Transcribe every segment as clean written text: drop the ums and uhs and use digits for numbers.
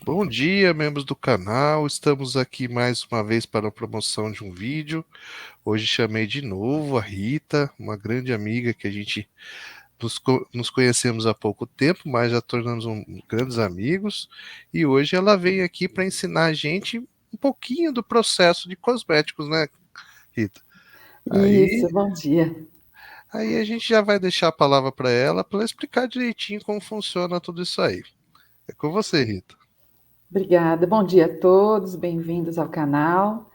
Bom dia, membros do canal. Estamos aqui mais uma vez para a promoção de um vídeo. Hoje chamei de novo a Rita, uma grande amiga que a gente nos conhecemos há pouco tempo, mas já tornamos grandes amigos. E hoje ela veio aqui para ensinar a gente um pouquinho do processo de cosméticos, né, Rita? Aí, Isso, bom dia. aí a gente já vai deixar a palavra para ela explicar direitinho como funciona tudo isso aí. É com você, Rita. Obrigada. Bom dia a todos, bem-vindos ao canal.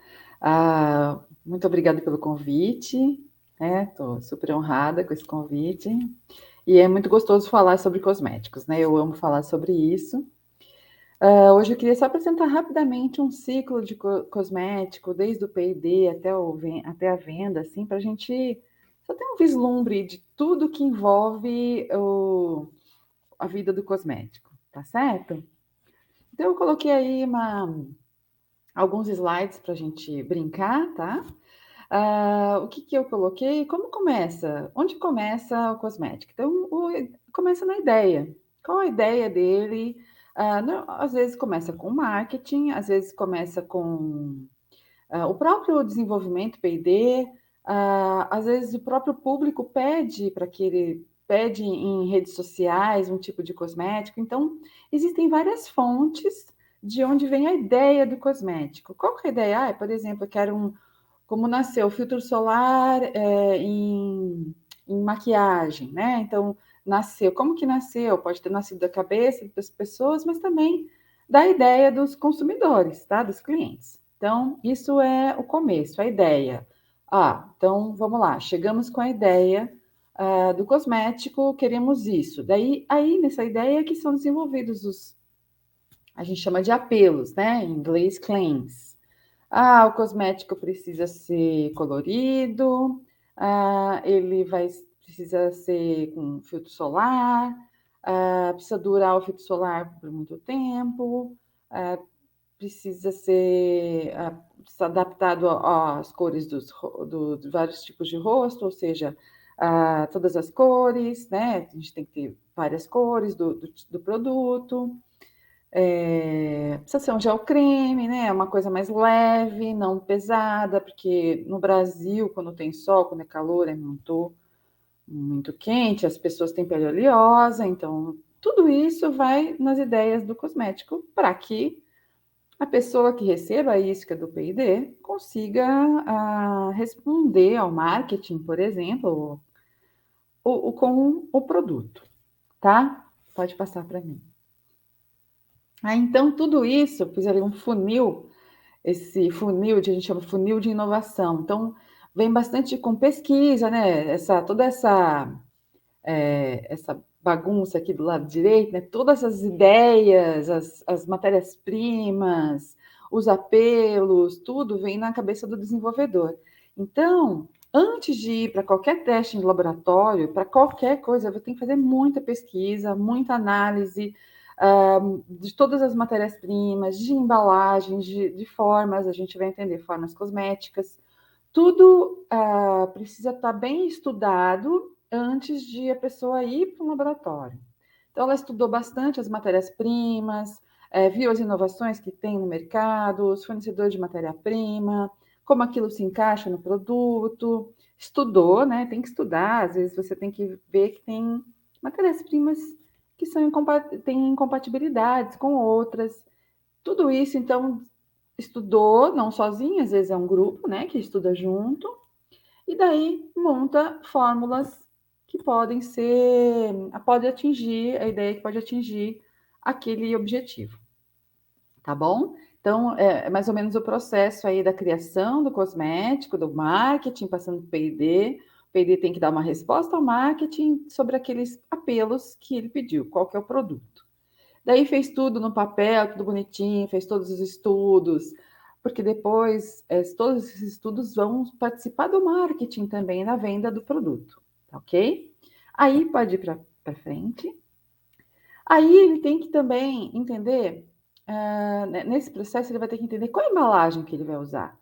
Muito obrigada pelo convite. Estou super honrada com esse convite. E é muito gostoso falar sobre cosméticos, né? Eu amo falar sobre isso. Hoje eu queria só apresentar rapidamente um ciclo de cosmético, desde o P&D até a venda, assim, para a gente só ter um vislumbre de tudo que envolve a vida do cosmético, tá certo? Então, eu coloquei aí alguns slides para a gente brincar, tá? O que eu coloquei? Como começa? Onde começa o cosmético? Então, começa na ideia. Qual a ideia dele? Às vezes começa com marketing, às vezes começa com o próprio desenvolvimento P&D, às vezes o próprio público pede para que ele pede em redes sociais um tipo de cosmético. Então, existem várias fontes de onde vem a ideia do cosmético. Qual que é a ideia? Por exemplo, eu quero como nasceu o filtro solar em maquiagem, né? Então, nasceu. Como que nasceu? Pode ter nascido da cabeça das pessoas, mas também da ideia dos consumidores, tá? Dos clientes. Então, isso é o começo, a ideia. Então vamos lá, chegamos com a ideia do cosmético, queremos isso. Daí, aí nessa ideia que são desenvolvidos a gente chama de apelos, né? Em inglês, claims. O cosmético precisa ser colorido, precisa ser com filtro solar, precisa durar o filtro solar por muito tempo, ah, precisa ser adaptado às cores dos vários tipos de rosto, ou seja, todas as cores, né? A gente tem que ter várias cores do produto. Precisa ser um gel creme, né? Uma coisa mais leve, não pesada, porque no Brasil, quando tem sol, quando é calor, é muito quente, as pessoas têm pele oleosa, então tudo isso vai nas ideias do cosmético para que a pessoa que receba a isca do P&D consiga responder ao marketing, por exemplo, com o produto, tá? Pode passar para mim. Então, tudo isso, eu fiz ali um funil, esse funil, a gente chama funil de inovação. Então, vem bastante com pesquisa, né? Toda essa bagunça aqui do lado direito, né? Todas as ideias, as matérias-primas, os apelos, tudo vem na cabeça do desenvolvedor. Então, antes de ir para qualquer teste em laboratório, para qualquer coisa, eu tenho que fazer muita pesquisa, muita análise de todas as matérias-primas, de embalagens, de formas, a gente vai entender formas cosméticas, tudo precisa estar bem estudado antes de a pessoa ir para um laboratório. Então, ela estudou bastante as matérias-primas, viu as inovações que tem no mercado, os fornecedores de matéria-prima, como aquilo se encaixa no produto, estudou, né? Tem que estudar, às vezes você tem que ver que tem matérias-primas que têm incompatibilidades com outras. Tudo isso, então, estudou, não sozinho, às vezes é um grupo, né, que estuda junto, e daí monta fórmulas que pode atingir, a ideia que pode atingir aquele objetivo, tá bom? Então, é mais ou menos o processo aí da criação do cosmético, do marketing, passando por P&D. O P&D tem que dar uma resposta ao marketing sobre aqueles apelos que ele pediu, qual que é o produto. Daí fez tudo no papel, tudo bonitinho, fez todos os estudos, porque depois todos esses estudos vão participar do marketing também, na venda do produto, tá ok? Aí pode ir para frente. Aí ele tem que também entender, nesse processo ele vai ter que entender qual a embalagem que ele vai usar,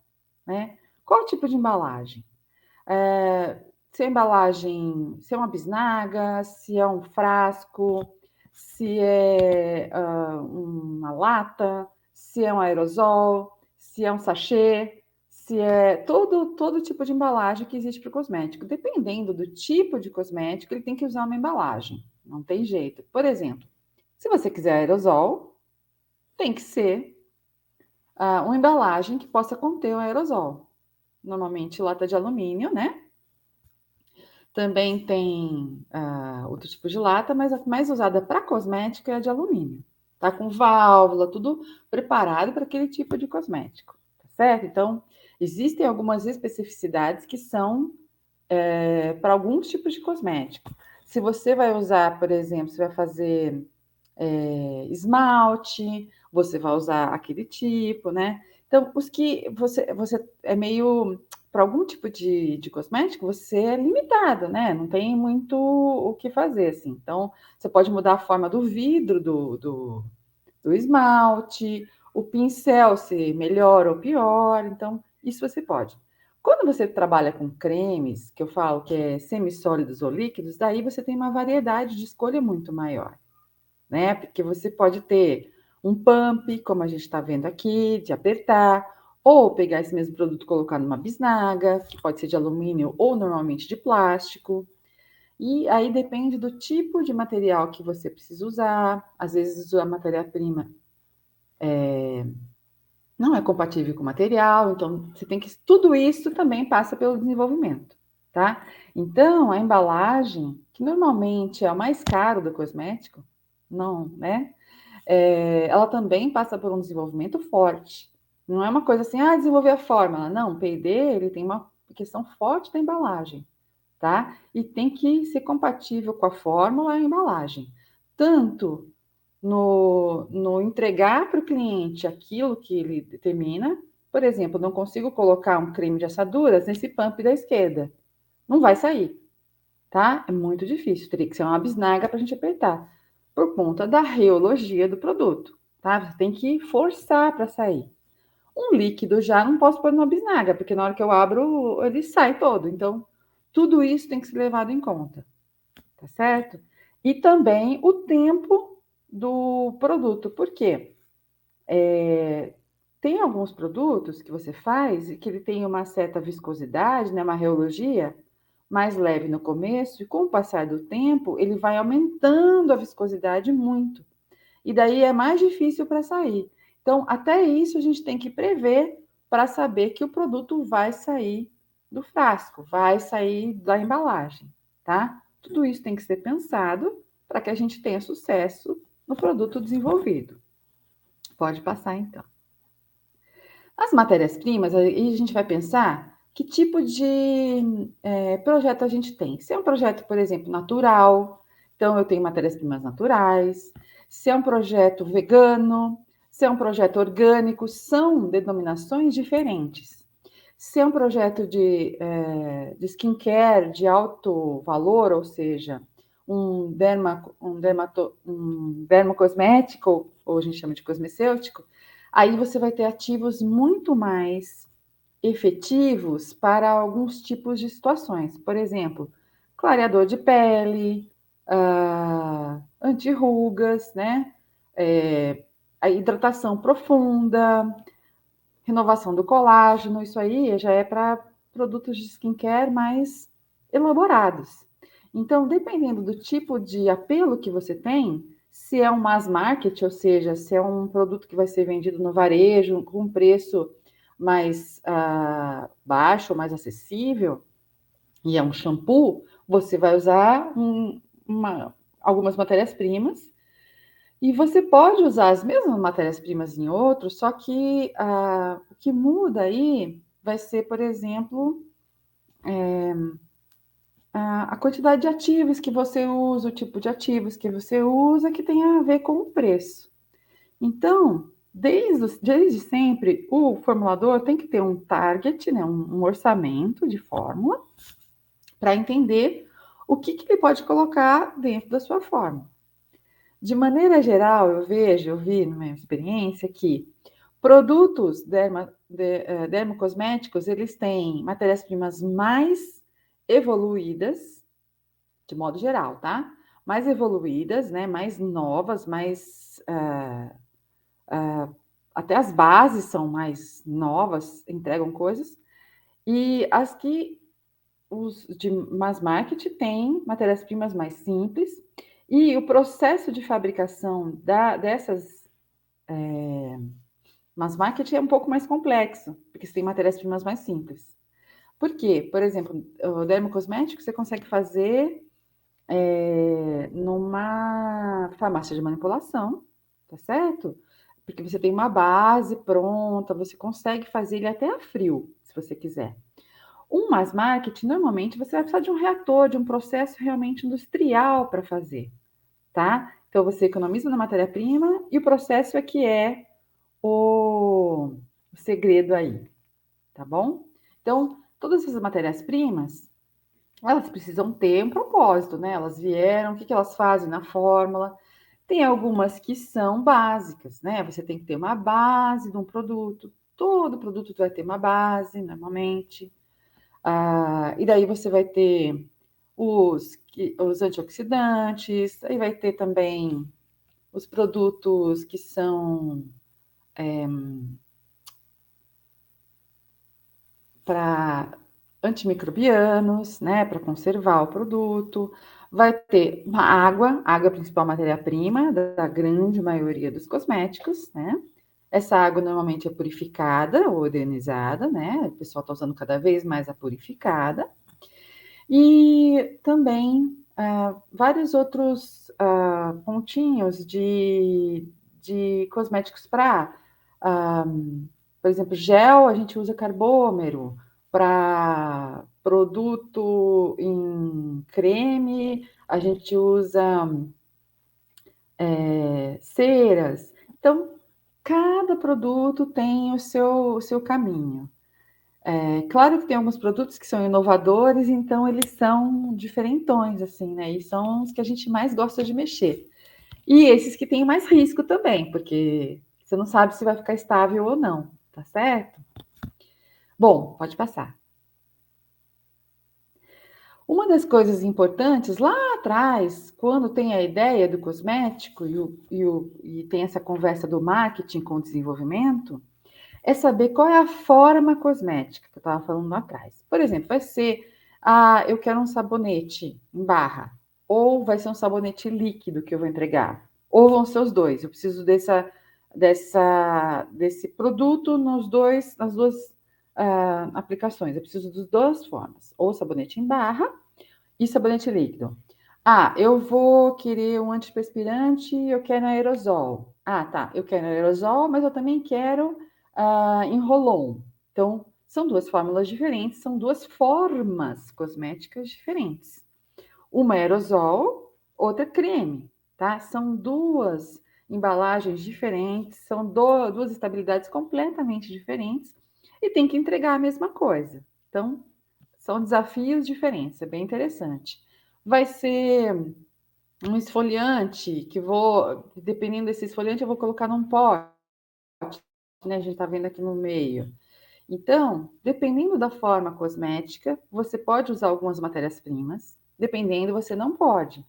né? Qual tipo de embalagem? Se é embalagem, se é uma bisnaga, se é um frasco, se é uma lata, se é um aerosol, se é um sachê, se é todo tipo de embalagem que existe para o cosmético. Dependendo do tipo de cosmético, ele tem que usar uma embalagem. Não tem jeito. Por exemplo, se você quiser aerosol, tem que ser uma embalagem que possa conter o aerosol. Normalmente lata de alumínio, né? Também tem outro tipo de lata, mas a mais usada para cosmético é a de alumínio. Tá com válvula, tudo preparado para aquele tipo de cosmético, tá certo? Então, existem algumas especificidades que são para alguns tipos de cosmético. Se você vai usar, por exemplo, você vai fazer esmalte, você vai usar aquele tipo, né? Então, os que você é meio. Para algum tipo de cosmético, você é limitado, né? Não tem muito o que fazer, assim. Então, você pode mudar a forma do vidro do esmalte, o pincel, se melhor ou pior. Então, isso você pode. Quando você trabalha com cremes, que eu falo que é semissólidos ou líquidos, daí você tem uma variedade de escolha muito maior, né? Porque você pode ter um pump, como a gente está vendo aqui, de apertar, ou pegar esse mesmo produto e colocar numa bisnaga, que pode ser de alumínio ou normalmente de plástico. E aí depende do tipo de material que você precisa usar. Às vezes a matéria-prima não é compatível com o material, então você tem que. Tudo isso também passa pelo desenvolvimento, tá? Então, a embalagem, que normalmente é o mais caro do cosmético, não, né? Ela também passa por um desenvolvimento forte. Não é uma coisa assim, desenvolver a fórmula. Não, o P&D, ele tem uma questão forte da embalagem, tá? E tem que ser compatível com a fórmula e a embalagem. Tanto no entregar para o cliente aquilo que ele determina. Por exemplo, não consigo colocar um creme de assaduras nesse pump da esquerda. Não vai sair, tá? É muito difícil. Teria que ser uma bisnaga para a gente apertar. Por conta da reologia do produto, tá? Você tem que forçar para sair. Um líquido já não posso pôr numa bisnaga, porque na hora que eu abro, ele sai todo. Então, tudo isso tem que ser levado em conta, tá certo? E também o tempo do produto. Por quê? Tem alguns produtos que você faz que ele tem uma certa viscosidade, né, uma reologia mais leve no começo, e com o passar do tempo, ele vai aumentando a viscosidade muito. E daí é mais difícil para sair. Então, até isso a gente tem que prever para saber que o produto vai sair do frasco, vai sair da embalagem, tá? Tudo isso tem que ser pensado para que a gente tenha sucesso no produto desenvolvido. Pode passar então. As matérias-primas, aí a gente vai pensar que tipo de projeto a gente tem. Se é um projeto, por exemplo, natural, então eu tenho matérias-primas naturais. Se é um projeto vegano, se é um projeto orgânico, são denominações diferentes. Se é um projeto de skincare de alto valor, ou seja, um dermocosmético, ou a gente chama de cosmecêutico, aí você vai ter ativos muito mais efetivos para alguns tipos de situações. Por exemplo, clareador de pele, anti-rugas, né? A hidratação profunda, renovação do colágeno, isso aí já é para produtos de skincare mais elaborados. Então, dependendo do tipo de apelo que você tem, se é um mass market, ou seja, se é um produto que vai ser vendido no varejo com preço mais baixo, mais acessível, e é um shampoo, você vai usar algumas matérias-primas e você pode usar as mesmas matérias-primas em outros, só que o que muda aí vai ser, por exemplo, a quantidade de ativos que você usa, o tipo de ativos que você usa, que tem a ver com o preço. Então, desde sempre, o formulador tem que ter um target, né, um orçamento de fórmula, para entender o que ele pode colocar dentro da sua fórmula. De maneira geral, eu vi na minha experiência que produtos dermocosméticos, eles têm matérias-primas mais evoluídas, de modo geral, tá? mais evoluídas, né, mais novas, mais até as bases são mais novas, entregam coisas, e as que os de mass market têm matérias-primas mais simples, e o processo de fabricação dessas mass market é um pouco mais complexo, porque você tem matérias-primas mais simples. Por quê? Por exemplo, o dermocosmético você consegue fazer numa farmácia de manipulação, tá certo? Porque você tem uma base pronta, você consegue fazer ele até a frio, se você quiser. Um mass market, normalmente, você vai precisar de um reator, de um processo realmente industrial para fazer, tá? Então, você economiza na matéria-prima e o processo é que é o segredo aí, tá bom? Então, todas essas matérias-primas, elas precisam ter um propósito, né? Elas vieram, o que elas fazem na fórmula? Tem algumas que são básicas, né? Você tem que ter uma base de um produto. Todo produto vai ter uma base, normalmente. E daí você vai ter os antioxidantes, aí vai ter também os produtos que são para antimicrobianos, né, para conservar o produto. Vai ter uma água, água é a principal matéria-prima da grande maioria dos cosméticos, né? Essa água normalmente é purificada ou ionizada, né? O pessoal está usando cada vez mais a purificada. E também vários outros pontinhos de cosméticos para, por exemplo, gel, a gente usa carbômero, para produto em creme, a gente usa ceras. Então, cada produto tem o seu caminho. Claro que tem alguns produtos que são inovadores, então eles são diferentões, assim, né? E são os que a gente mais gosta de mexer. E esses que têm mais risco também, porque você não sabe se vai ficar estável ou não, tá certo? Bom, pode passar. Uma das coisas importantes lá atrás, quando tem a ideia do cosmético e tem essa conversa do marketing com o desenvolvimento, é saber qual é a forma cosmética que eu estava falando lá atrás. Por exemplo, vai ser, eu quero um sabonete em barra, ou vai ser um sabonete líquido que eu vou entregar, ou vão ser os dois. Eu preciso desse produto nas duas aplicações. Eu preciso das duas formas, ou sabonete em barra e sabonete líquido. Eu vou querer um antiperspirante, eu quero aerosol. Tá, eu quero aerosol, mas eu também quero em roll-on. Então, são duas fórmulas diferentes, são duas formas cosméticas diferentes. Uma é aerosol, outra creme, tá? São duas embalagens diferentes, são duas estabilidades completamente diferentes e tem que entregar a mesma coisa. Então, são desafios diferentes, é bem interessante. Vai ser um esfoliante que dependendo desse esfoliante, eu vou colocar num pote, né? A gente tá vendo aqui no meio. Então, dependendo da forma cosmética, você pode usar algumas matérias-primas, dependendo, você não pode,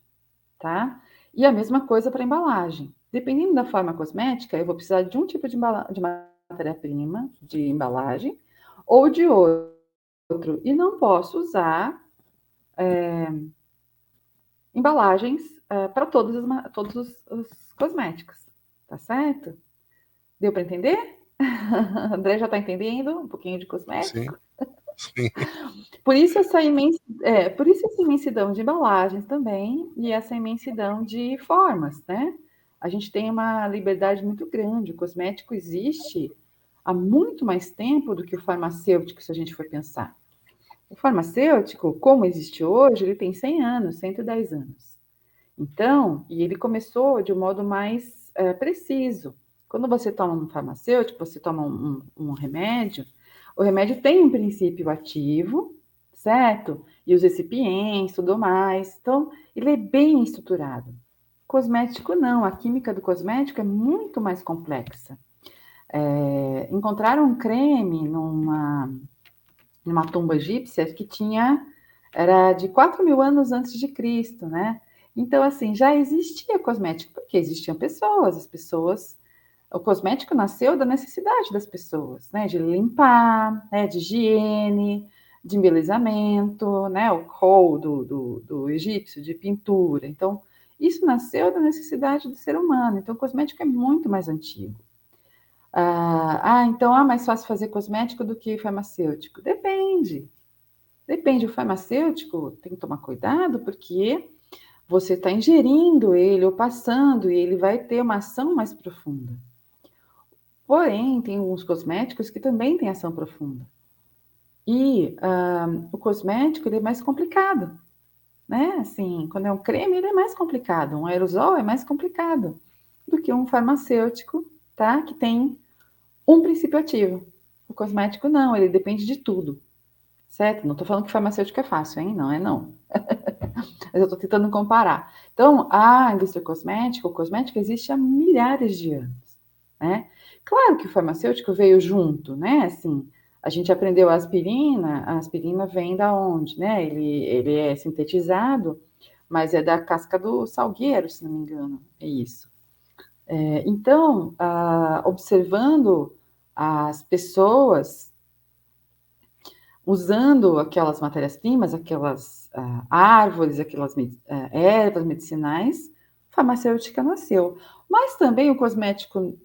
tá? E a mesma coisa para embalagem. Dependendo da forma cosmética, eu vou precisar de um tipo de matéria-prima, de embalagem, ou de outro. E não posso usar embalagens para todos os cosméticos, tá certo? Deu para entender? André já está entendendo um pouquinho de Sim, cosmético? sim. Por isso essa imensidão de embalagens também e essa imensidão de formas, né? A gente tem uma liberdade muito grande. O cosmético existe há muito mais tempo do que o farmacêutico, se a gente for pensar. O farmacêutico, como existe hoje, ele tem 100 anos, 110 anos. Então, e ele começou de um modo mais preciso. Quando você toma um farmacêutico, você toma um remédio, o remédio tem um princípio ativo, certo? E os recipientes, tudo mais. Então, ele é bem estruturado. Cosmético não, a química do cosmético é muito mais complexa. Encontraram um creme numa tumba egípcia que era de 4.000 anos antes de Cristo, né? Então, assim, já existia cosmético, porque existiam pessoas, as pessoas. O cosmético nasceu da necessidade das pessoas, né? De limpar, né? De higiene, de embelezamento, né? O kohl do egípcio, de pintura. Então, isso nasceu da necessidade do ser humano. Então, o cosmético é muito mais antigo. Então é mais fácil fazer cosmético do que farmacêutico. Depende. Depende. O farmacêutico tem que tomar cuidado, porque você está ingerindo ele ou passando, e ele vai ter uma ação mais profunda. Porém, tem alguns cosméticos que também têm ação profunda. E o cosmético ele é mais complicado, né? Assim, quando é um creme, ele é mais complicado. Um aerosol é mais complicado do que um farmacêutico, tá? Que tem um princípio ativo. O cosmético não, ele depende de tudo, certo? Não estou falando que farmacêutico é fácil, hein? Não é não. Mas eu estou tentando comparar. Então, a indústria cosmética, o cosmético existe há milhares de anos, né? Claro que o farmacêutico veio junto, né? Assim, a gente aprendeu a aspirina vem da onde, né? Ele é sintetizado, mas é da casca do salgueiro, se não me engano, é isso. Então, observando as pessoas usando aquelas matérias-primas, aquelas árvores, aquelas ervas medicinais, farmacêutica nasceu. Mas também o cosmético,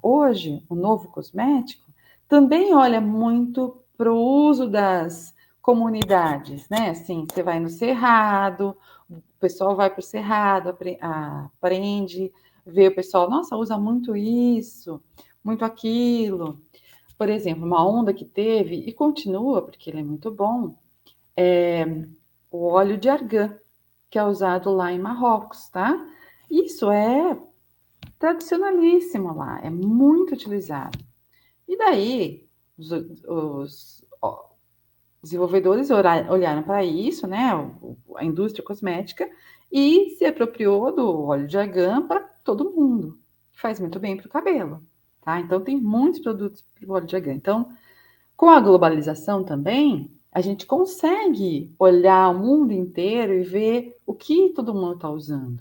hoje, o novo cosmético, também olha muito para o uso das comunidades, né? Assim, você vai no cerrado, o pessoal vai para o cerrado, aprende, vê o pessoal, nossa, usa muito isso, muito aquilo. Por exemplo, uma onda que teve, e continua, porque ele é muito bom, é o óleo de argan, que é usado lá em Marrocos, tá? Isso é tradicionalíssimo lá, é muito utilizado. E daí, os desenvolvedores olharam para isso, né, a indústria cosmética, e se apropriou do óleo de argan para todo mundo. Faz muito bem para o cabelo, tá? Então, tem muitos produtos para o óleo de argan. Então, com a globalização também, a gente consegue olhar o mundo inteiro e ver o que todo mundo está usando.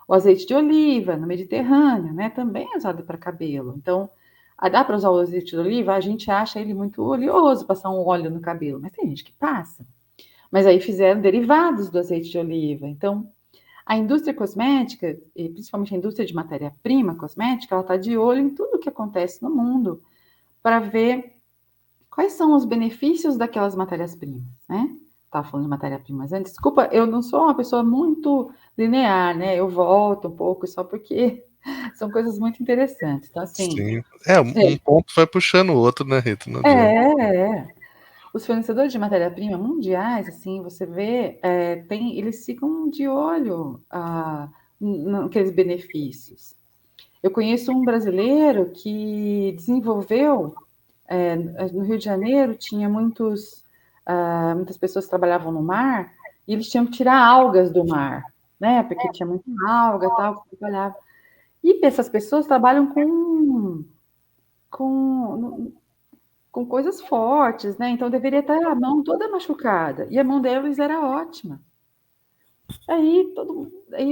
O azeite de oliva no Mediterrâneo, né, também é usado para cabelo. Então, dá para usar o azeite de oliva? A gente acha ele muito oleoso, passar um óleo no cabelo, mas tem gente que passa. Mas aí fizeram derivados do azeite de oliva. Então, a indústria cosmética, e principalmente a indústria de matéria-prima cosmética, ela está de olho em tudo o que acontece no mundo para ver quais são os benefícios daquelas matérias-primas, né? Estava falando de matéria-primas antes. Desculpa, eu não sou uma pessoa muito linear, né? Eu volto um pouco só porque são coisas muito interessantes. Então, assim, Sim. é, Um ponto vai puxando o outro, né, Rita? Não adianta. é. Os fornecedores de matéria-prima mundiais, assim, você vê, eles ficam de olho naqueles benefícios. Eu conheço um brasileiro que desenvolveu no Rio de Janeiro tinha muitas pessoas que trabalhavam no mar e eles tinham que tirar algas do mar, né? Porque tinha muita alga e tal que trabalhava. E essas pessoas trabalham com, com coisas fortes, né? Então deveria estar a mão toda machucada. E a mão deles era ótima. Aí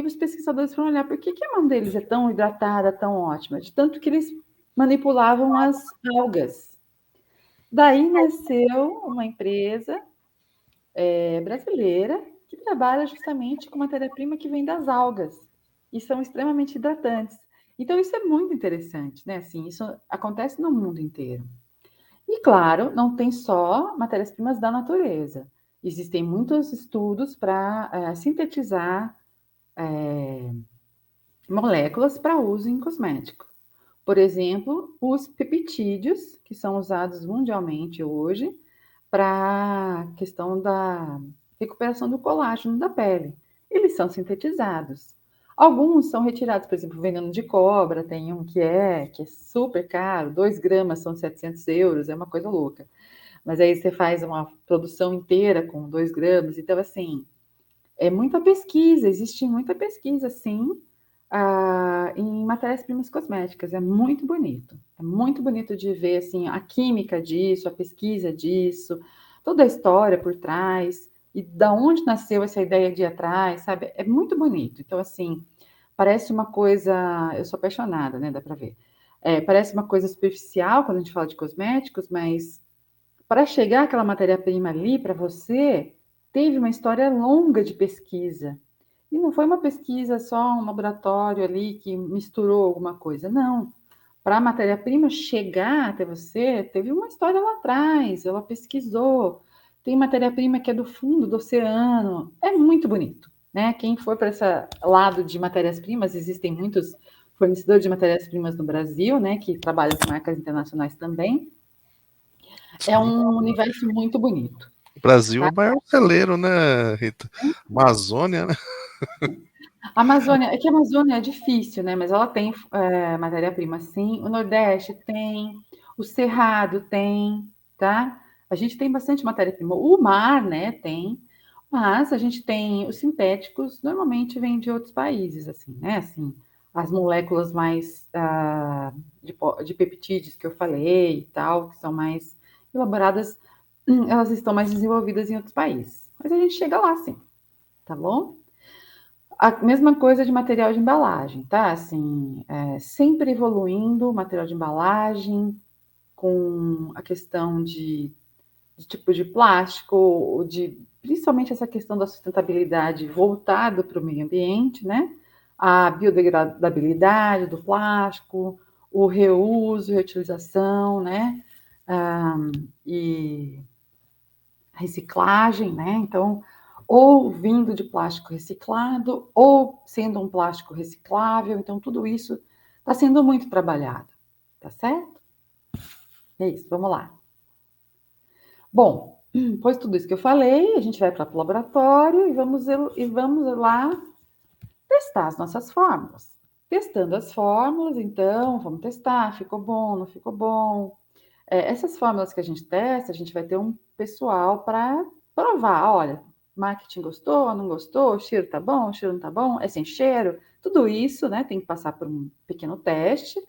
os pesquisadores foram olhar por que a mão deles é tão hidratada, tão ótima, de tanto que eles manipulavam as algas. Daí nasceu uma empresa brasileira que trabalha justamente com matéria-prima que vem das algas e são extremamente hidratantes. Então, isso é muito interessante, né? Assim, isso acontece no mundo inteiro. E, claro, não tem só matérias-primas da natureza. Existem muitos estudos para sintetizar moléculas para uso em cosmético. Por exemplo, os peptídeos, que são usados mundialmente hoje para a questão da recuperação do colágeno da pele. Eles são sintetizados. Alguns são retirados, por exemplo, veneno de cobra, tem um que é super caro, 2 gramas são 700 euros, é uma coisa louca. Mas aí você faz uma produção inteira com 2 gramas, então assim, é muita pesquisa, existe muita pesquisa, sim, em matérias-primas cosméticas. É muito bonito de ver assim a química disso, a pesquisa disso, toda a história por trás. e da onde nasceu essa ideia de ir atrás, sabe? É muito bonito. Então, assim, parece uma coisa... Eu sou apaixonada, né? Dá para ver. Parece uma coisa superficial quando a gente fala de cosméticos, mas para chegar aquela matéria-prima ali para você, teve uma história longa de pesquisa. E não foi uma pesquisa só, um laboratório ali que misturou alguma coisa, não. Para a matéria-prima chegar até você, teve uma história lá atrás, ela pesquisou. Tem matéria-prima que é do fundo do oceano. É muito bonito, né? Quem for para esse lado de matérias-primas, existem muitos fornecedores de matérias-primas no Brasil, né, que trabalham com marcas internacionais também. É Sim. um universo muito bonito. O Brasil é Tá? o maior celeiro, né, Rita? Amazônia, né? A Amazônia, é que a Amazônia é difícil, né? Mas ela tem matéria-prima, sim. O Nordeste tem, o Cerrado tem, tá? A gente tem bastante matéria-prima. O mar, né, tem, mas a gente tem os sintéticos, normalmente vêm de outros países, assim, né? Assim, as moléculas mais de peptídeos que eu falei e tal, que são mais elaboradas, elas estão mais desenvolvidas em outros países. Mas a gente chega lá, sim, tá bom? A mesma coisa de material de embalagem, tá? Assim, sempre evoluindo o material de embalagem, com a questão de tipo de plástico, principalmente essa questão da sustentabilidade voltada para o meio ambiente, né? A biodegradabilidade do plástico, o reuso, reutilização, né? Ah, e reciclagem, né? Então, ou vindo de plástico reciclado, ou sendo um plástico reciclável. Então, tudo isso está sendo muito trabalhado, tá certo? É isso, vamos lá. Bom, pois tudo isso que eu falei, a gente vai para o laboratório e vamos lá testar as nossas fórmulas. Testando as fórmulas, então, vamos testar, ficou bom, não ficou bom. Essas fórmulas que a gente testa, a gente vai ter um pessoal para provar, olha, marketing gostou, não gostou, o cheiro tá bom, o cheiro não tá bom, é sem cheiro, tudo isso, né, tem que passar por um pequeno teste,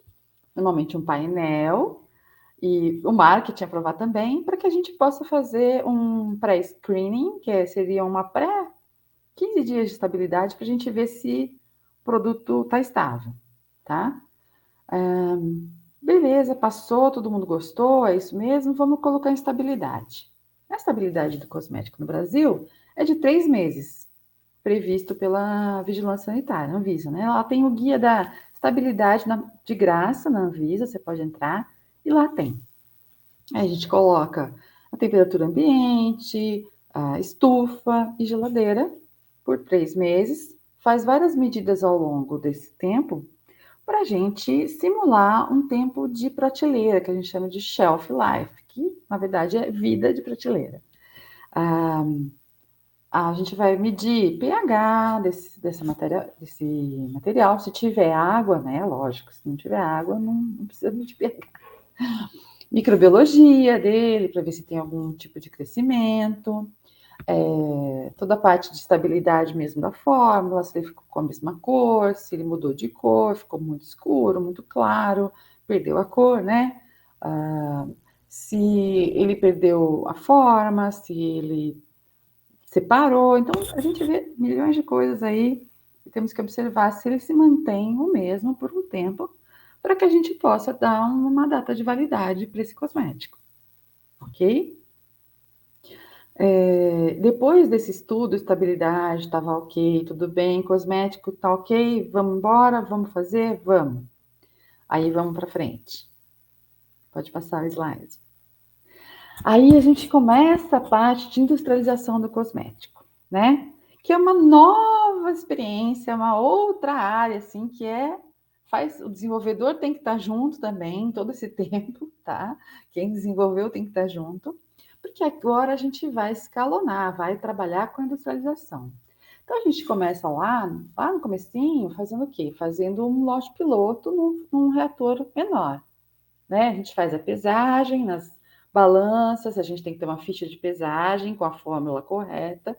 normalmente um painel, e o marketing aprovar também, para que a gente possa fazer um pré-screening, seria uma 15 dias de estabilidade, para a gente ver se o produto está estável, tá? Beleza, passou, todo mundo gostou, é isso mesmo, vamos colocar em estabilidade. A estabilidade do cosmético no Brasil é de 3 meses, previsto pela Vigilância Sanitária, Anvisa, né? Ela tem o guia da estabilidade de graça na Anvisa, você pode entrar e lá tem. Aí a gente coloca a temperatura ambiente, a estufa e geladeira por 3 meses, faz várias medidas ao longo desse tempo para a gente simular um tempo de prateleira, que a gente chama de shelf life, que na verdade é vida de prateleira. Ah, a gente vai medir pH desse material, se tiver água, né? Lógico, se não tiver água, não precisa medir pH. Microbiologia dele, para ver se tem algum tipo de crescimento, toda a parte de estabilidade mesmo da fórmula, se ele ficou com a mesma cor, se ele mudou de cor, ficou muito escuro, muito claro, perdeu a cor, né? Ah, se ele perdeu a forma, se ele separou. Então, a gente vê milhões de coisas aí e temos que observar se ele se mantém o mesmo por um tempo, para que a gente possa dar uma data de validade para esse cosmético, ok? Depois desse estudo, estabilidade, estava ok, tudo bem, cosmético tá ok, vamos embora, vamos fazer? Vamos. Aí vamos para frente. Pode passar o slide. Aí a gente começa a parte de industrialização do cosmético, né? Que é uma nova experiência, uma outra área, assim, o desenvolvedor tem que estar junto também todo esse tempo, tá? Quem desenvolveu tem que estar junto, porque agora a gente vai escalonar, vai trabalhar com a industrialização. Então a gente começa lá no comecinho, fazendo o quê? Fazendo um lote piloto num reator menor, né? A gente faz a pesagem nas balanças, a gente tem que ter uma ficha de pesagem com a fórmula correta,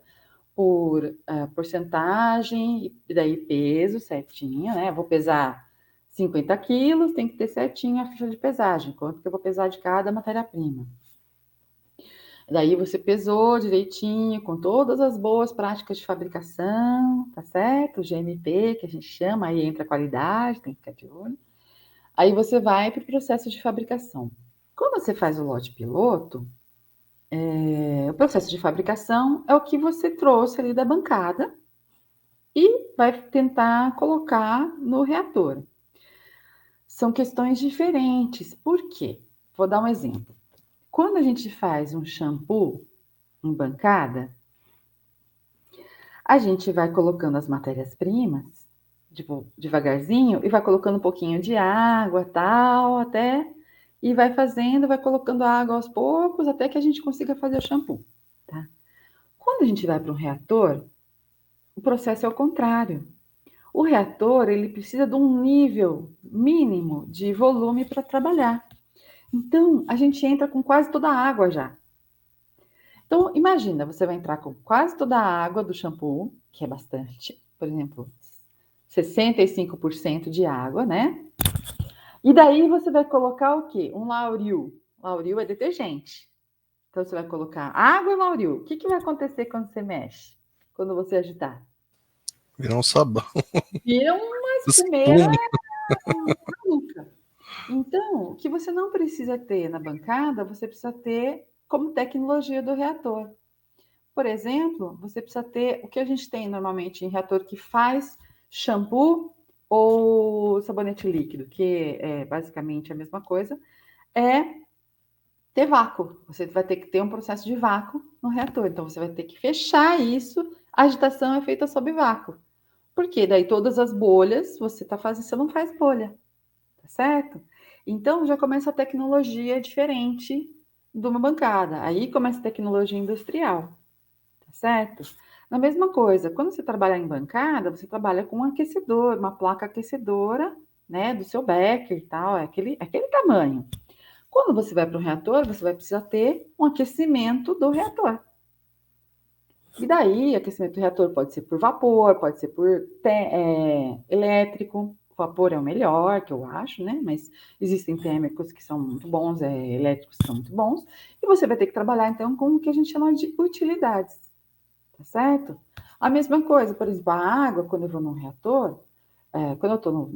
por porcentagem, e daí peso certinho, né? Vou pesar 50 quilos, tem que ter certinho a ficha de pesagem, quanto que eu vou pesar de cada matéria-prima. Daí você pesou direitinho, com todas as boas práticas de fabricação, tá certo? O GMP, que a gente chama, aí entra a qualidade, tem que ficar de olho. Aí você vai para o processo de fabricação. Quando você faz o lote piloto, o processo de fabricação é o que você trouxe ali da bancada e vai tentar colocar no reator. São questões diferentes. Por quê? Vou dar um exemplo. Quando a gente faz um shampoo em bancada, a gente vai colocando as matérias-primas, tipo, devagarzinho, e vai colocando um pouquinho de água, tal, até, e vai fazendo, vai colocando água aos poucos, até que a gente consiga fazer o shampoo, tá? Quando a gente vai para um reator, o processo é o contrário. O reator, ele precisa de um nível mínimo de volume para trabalhar. Então, a gente entra com quase toda a água já. Então, imagina, você vai entrar com quase toda a água do shampoo, que é bastante, por exemplo, 65% de água, né? E daí você vai colocar o quê? Um Lauril. Lauril é detergente. Então, você vai colocar água e Lauril. O que vai acontecer quando você mexe? Quando você agitar? Virar um sabão. Vira uma espumeira Espuma. maluca. Então, o que você não precisa ter na bancada, você precisa ter como tecnologia do reator. Por exemplo, você precisa ter o que a gente tem normalmente em reator que faz shampoo ou sabonete líquido, que é basicamente a mesma coisa, é ter vácuo. Você vai ter que ter um processo de vácuo no reator. Então, você vai ter que fechar isso. A agitação é feita sob vácuo. Porque daí todas as bolhas você está fazendo, você não faz bolha, tá certo? Então já começa a tecnologia diferente de uma bancada. Aí começa a tecnologia industrial, tá certo? Na mesma coisa, quando você trabalhar em bancada, você trabalha com um aquecedor, uma placa aquecedora, né, do seu becker e tal, é aquele tamanho. Quando você vai para o reator, você vai precisar ter um aquecimento do reator. E daí, aquecimento do reator pode ser por vapor, pode ser por elétrico. O vapor é o melhor, que eu acho, né? Mas existem térmicos que são muito bons, elétricos que são muito bons. E você vai ter que trabalhar, então, com o que a gente chama de utilidades, tá certo? A mesma coisa, por exemplo, a água, quando eu vou num reator, quando eu estou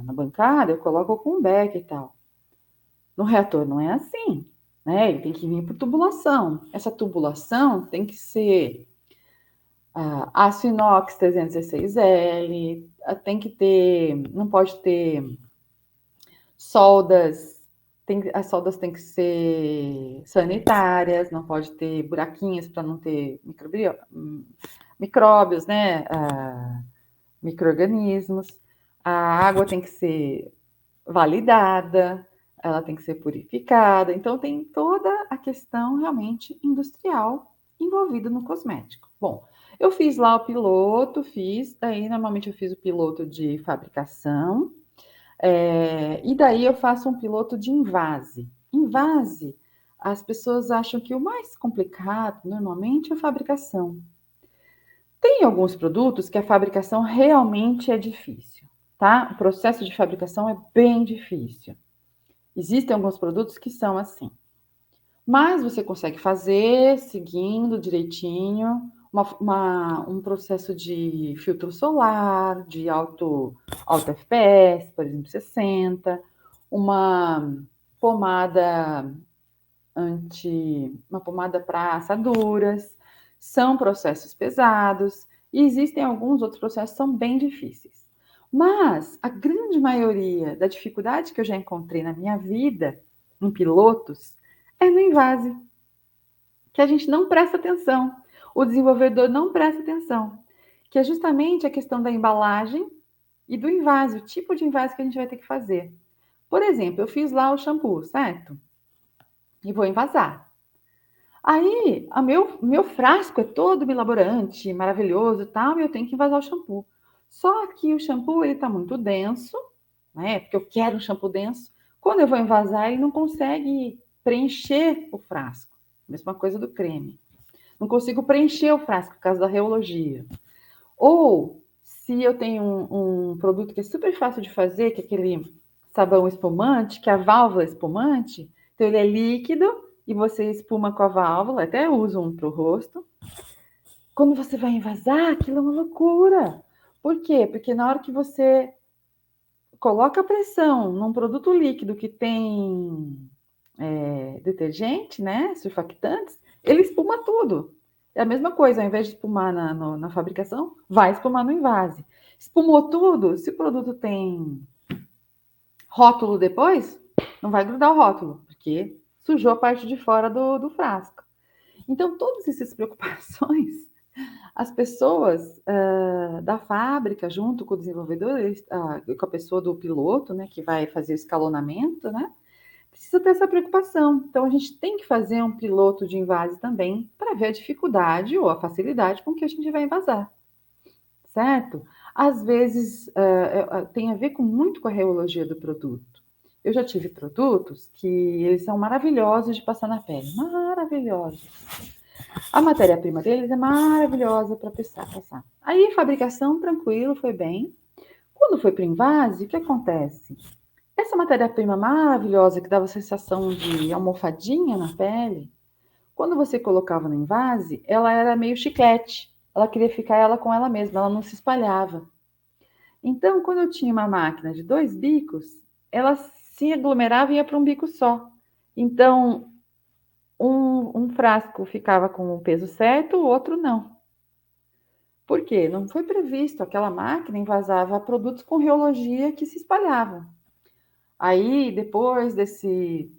na bancada, eu coloco com beck e tal. No reator não é assim, né? Ele tem que vir por tubulação. Essa tubulação tem que ser aço inox 316L, tem que ter, não pode ter soldas, as soldas têm que ser sanitárias, não pode ter buraquinhos para não ter micróbios, né? Micro-organismos. A água tem que ser validada, ela tem que ser purificada. Então, tem toda a questão realmente industrial envolvida no cosmético. Bom, eu fiz lá o piloto, daí normalmente eu fiz o piloto de fabricação, e daí eu faço um piloto de invase. Invase, as pessoas acham que o mais complicado normalmente é a fabricação. Tem alguns produtos que a fabricação realmente é difícil, tá? O processo de fabricação é bem difícil. Existem alguns produtos que são assim. Mas você consegue fazer seguindo direitinho um processo de filtro solar, de alto FPS, por exemplo, 60, uma pomada uma pomada para assaduras. São processos pesados e existem alguns outros processos que são bem difíceis. Mas a grande maioria da dificuldade que eu já encontrei na minha vida em pilotos é no invase, que a gente não presta atenção. O desenvolvedor não presta atenção, que é justamente a questão da embalagem e do invase, o tipo de invase que a gente vai ter que fazer. Por exemplo, eu fiz lá o shampoo, certo? E vou envasar. Aí, meu frasco é todo milaborante, maravilhoso e tal, e eu tenho que envasar o shampoo. Só que o shampoo, ele tá muito denso, né? Porque eu quero um shampoo denso. Quando eu vou envasar, ele não consegue preencher o frasco. Mesma coisa do creme. Não consigo preencher o frasco por causa da reologia. Ou, se eu tenho um produto que é super fácil de fazer, que é aquele sabão espumante, que é a válvula espumante, então ele é líquido, e você espuma com a válvula, até usa um para o rosto. Quando você vai envasar, aquilo é uma loucura. Por quê? Porque na hora que você coloca a pressão num produto líquido que tem detergente, né, surfactantes, ele espuma tudo. É a mesma coisa, ao invés de espumar na fabricação, vai espumar no invase. Espumou tudo, se o produto tem rótulo depois, não vai grudar o rótulo, porque sujou a parte de fora do frasco. Então, todas essas preocupações, as pessoas da fábrica, junto com o desenvolvedor, com a pessoa do piloto, né, que vai fazer o escalonamento, né, precisa ter essa preocupação. Então, a gente tem que fazer um piloto de invase também para ver a dificuldade ou a facilidade com que a gente vai envasar, certo? Às vezes, tem a ver muito com a reologia do produto. Eu já tive produtos que eles são maravilhosos de passar na pele, maravilhosos. A matéria-prima deles é maravilhosa para passar. Aí, fabricação, tranquilo, foi bem. Quando foi para o invase, o que acontece? Essa matéria-prima maravilhosa que dava a sensação de almofadinha na pele, quando você colocava no invase, ela era meio chiclete. Ela queria ficar ela com ela mesma, ela não se espalhava. Então, quando eu tinha uma máquina de 2 bicos, ela se aglomerava e ia para um bico só. Então, um frasco ficava com o peso certo, o outro não. Por quê? Não foi previsto. Aquela máquina envasava produtos com reologia que se espalhavam. Aí, depois desse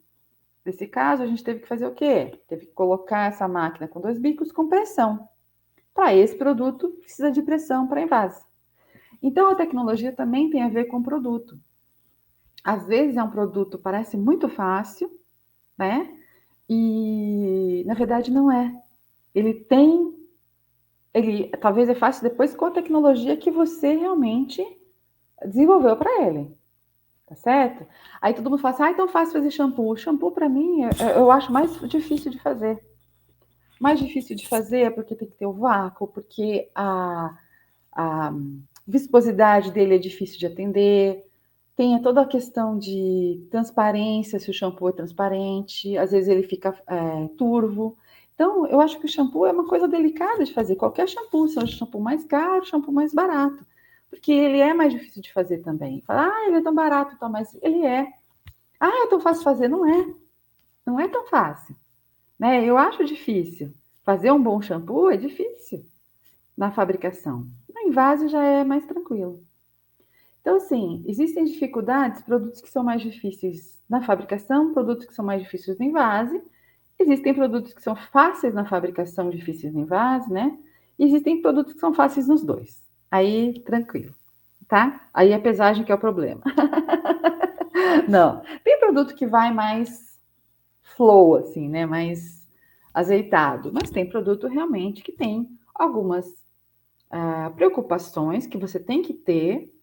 caso, a gente teve que fazer o quê? Teve que colocar essa máquina com 2 bicos com pressão. Para esse produto, precisa de pressão para invase. Então, a tecnologia também tem a ver com o produto. Às vezes é um produto, parece muito fácil, né? E, na verdade, não é. Ele talvez é fácil depois com a tecnologia que você realmente desenvolveu para ele. Tá certo? Aí todo mundo fala assim, é tão fácil fazer shampoo. O shampoo, para mim, eu acho mais difícil de fazer. Mais difícil de fazer é porque tem que ter o vácuo, porque a viscosidade dele é difícil de atender. Tem toda a questão de transparência, se o shampoo é transparente. Às vezes ele fica turvo. Então, eu acho que o shampoo é uma coisa delicada de fazer. Qualquer shampoo, seja shampoo mais caro, shampoo mais barato. Porque ele é mais difícil de fazer também. Fala, ele é tão barato, então, mas ele é. É tão fácil fazer? Não é. Não é tão fácil. Né? Eu acho difícil. Fazer um bom shampoo é difícil na fabricação. No invase já é mais tranquilo. Então, assim, existem dificuldades, produtos que são mais difíceis na fabricação, produtos que são mais difíceis no invase. Existem produtos que são fáceis na fabricação, difíceis no invase, né? E existem produtos que são fáceis nos dois. Aí, tranquilo, tá? Aí a pesagem que é o problema. Não, tem produto que vai mais flow, assim, né? Mais azeitado. Mas tem produto realmente que tem algumas preocupações que você tem que ter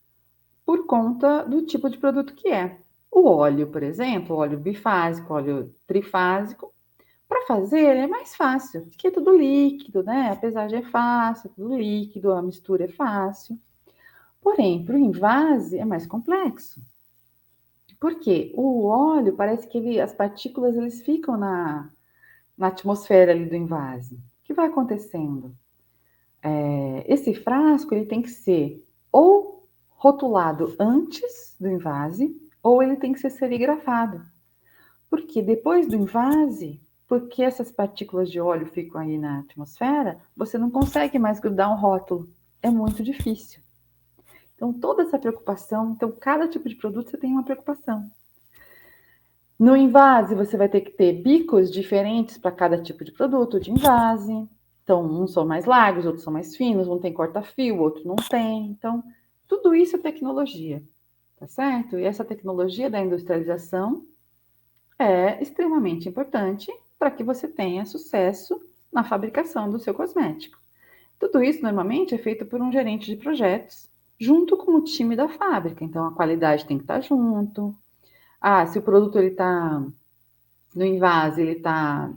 por conta do tipo de produto que é. O óleo, por exemplo, óleo bifásico, óleo trifásico, para fazer é mais fácil, porque é tudo líquido, né? A pesagem é fácil, é tudo líquido, a mistura é fácil. Porém, para o invase é mais complexo. Porque o óleo parece que as partículas eles ficam na atmosfera ali do invase. O que vai acontecendo? Esse frasco ele tem que ser ou rotulado antes do invase, ou ele tem que ser serigrafado. Porque depois do invase, porque essas partículas de óleo ficam aí na atmosfera, você não consegue mais grudar um rótulo. É muito difícil. Então, toda essa preocupação, então, cada tipo de produto você tem uma preocupação. No invase, você vai ter que ter bicos diferentes para cada tipo de produto de invase. Então, uns são mais largos, outros são mais finos, um tem corta-fio, outro não tem. Então, tudo isso é tecnologia, tá certo? E essa tecnologia da industrialização é extremamente importante para que você tenha sucesso na fabricação do seu cosmético. Tudo isso normalmente é feito por um gerente de projetos, junto com o time da fábrica. Então, a qualidade tem que estar junto. Se o produto ele está no invase, ele está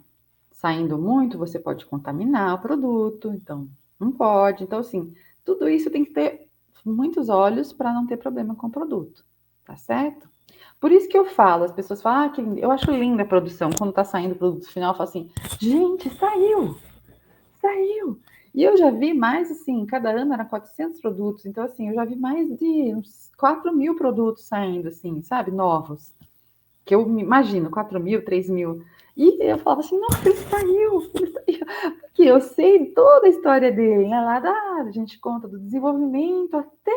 saindo muito, você pode contaminar o produto, então não pode. Então, assim, tudo isso tem que ter muitos olhos para não ter problema com o produto, tá certo? Por isso que eu falo, as pessoas falam, que lindo. Eu acho linda a produção, quando tá saindo o produto final, eu falo assim, gente, saiu. E eu já vi mais, assim, cada ano era 400 produtos, então, assim, eu já vi mais de uns 4.000 produtos saindo, assim, sabe, novos. Que eu me imagino, 4.000, 3.000. E eu falava assim, nossa, ele saiu. Porque eu sei toda a história dele, né? Lá a gente conta do desenvolvimento até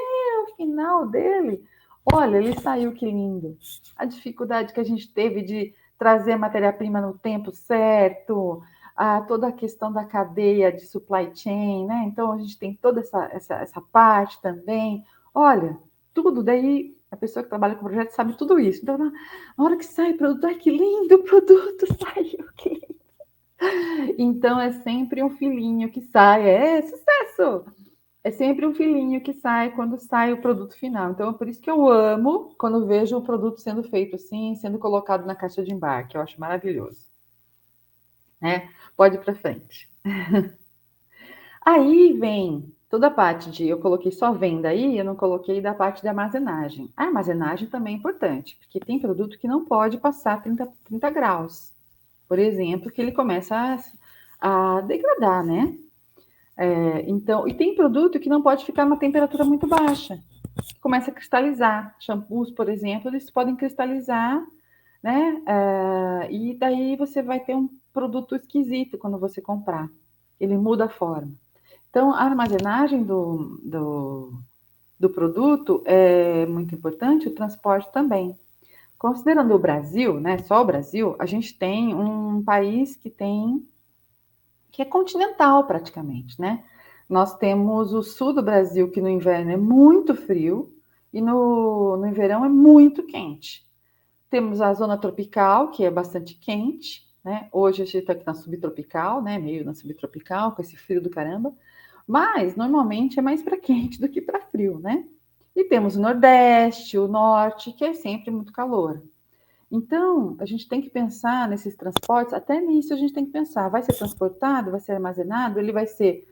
o final dele. Olha, ele saiu, que lindo. A dificuldade que a gente teve de trazer a matéria-prima no tempo certo, toda a questão da cadeia de supply chain, né? Então, a gente tem toda essa parte também. Olha, tudo daí, a pessoa que trabalha com projeto sabe tudo isso. Então, na hora que sai o produto, ai, que lindo o produto, saiu, que lindo. Então, é sempre um filhinho que sai, é sucesso! É sempre um filhinho que sai quando sai o produto final. Então, é por isso que eu amo quando vejo o produto sendo feito assim, sendo colocado na caixa de embarque. Eu acho maravilhoso. Né? Pode ir para frente. Aí vem toda a parte de, eu coloquei só venda aí, eu não coloquei da parte de armazenagem. A armazenagem também é importante, porque tem produto que não pode passar 30 graus. Por exemplo, que ele começa a degradar, né? Então, e tem produto que não pode ficar numa temperatura muito baixa, que começa a cristalizar. Shampoos, por exemplo, eles podem cristalizar, né? E daí você vai ter um produto esquisito quando você comprar. Ele muda a forma. Então, a armazenagem do produto é muito importante, o transporte também. Considerando o Brasil, né, só o Brasil, a gente tem um país que é continental praticamente, né? Nós temos o sul do Brasil, que no inverno é muito frio, e no verão é muito quente. Temos a zona tropical, que é bastante quente, né? Hoje a gente está aqui na subtropical, né? Meio na subtropical, com esse frio do caramba. Mas normalmente é mais para quente do que para frio, né? E temos o Nordeste, o Norte, que é sempre muito calor. Então, a gente tem que pensar nesses transportes, até nisso a gente tem que pensar, vai ser transportado, vai ser armazenado, ele vai ser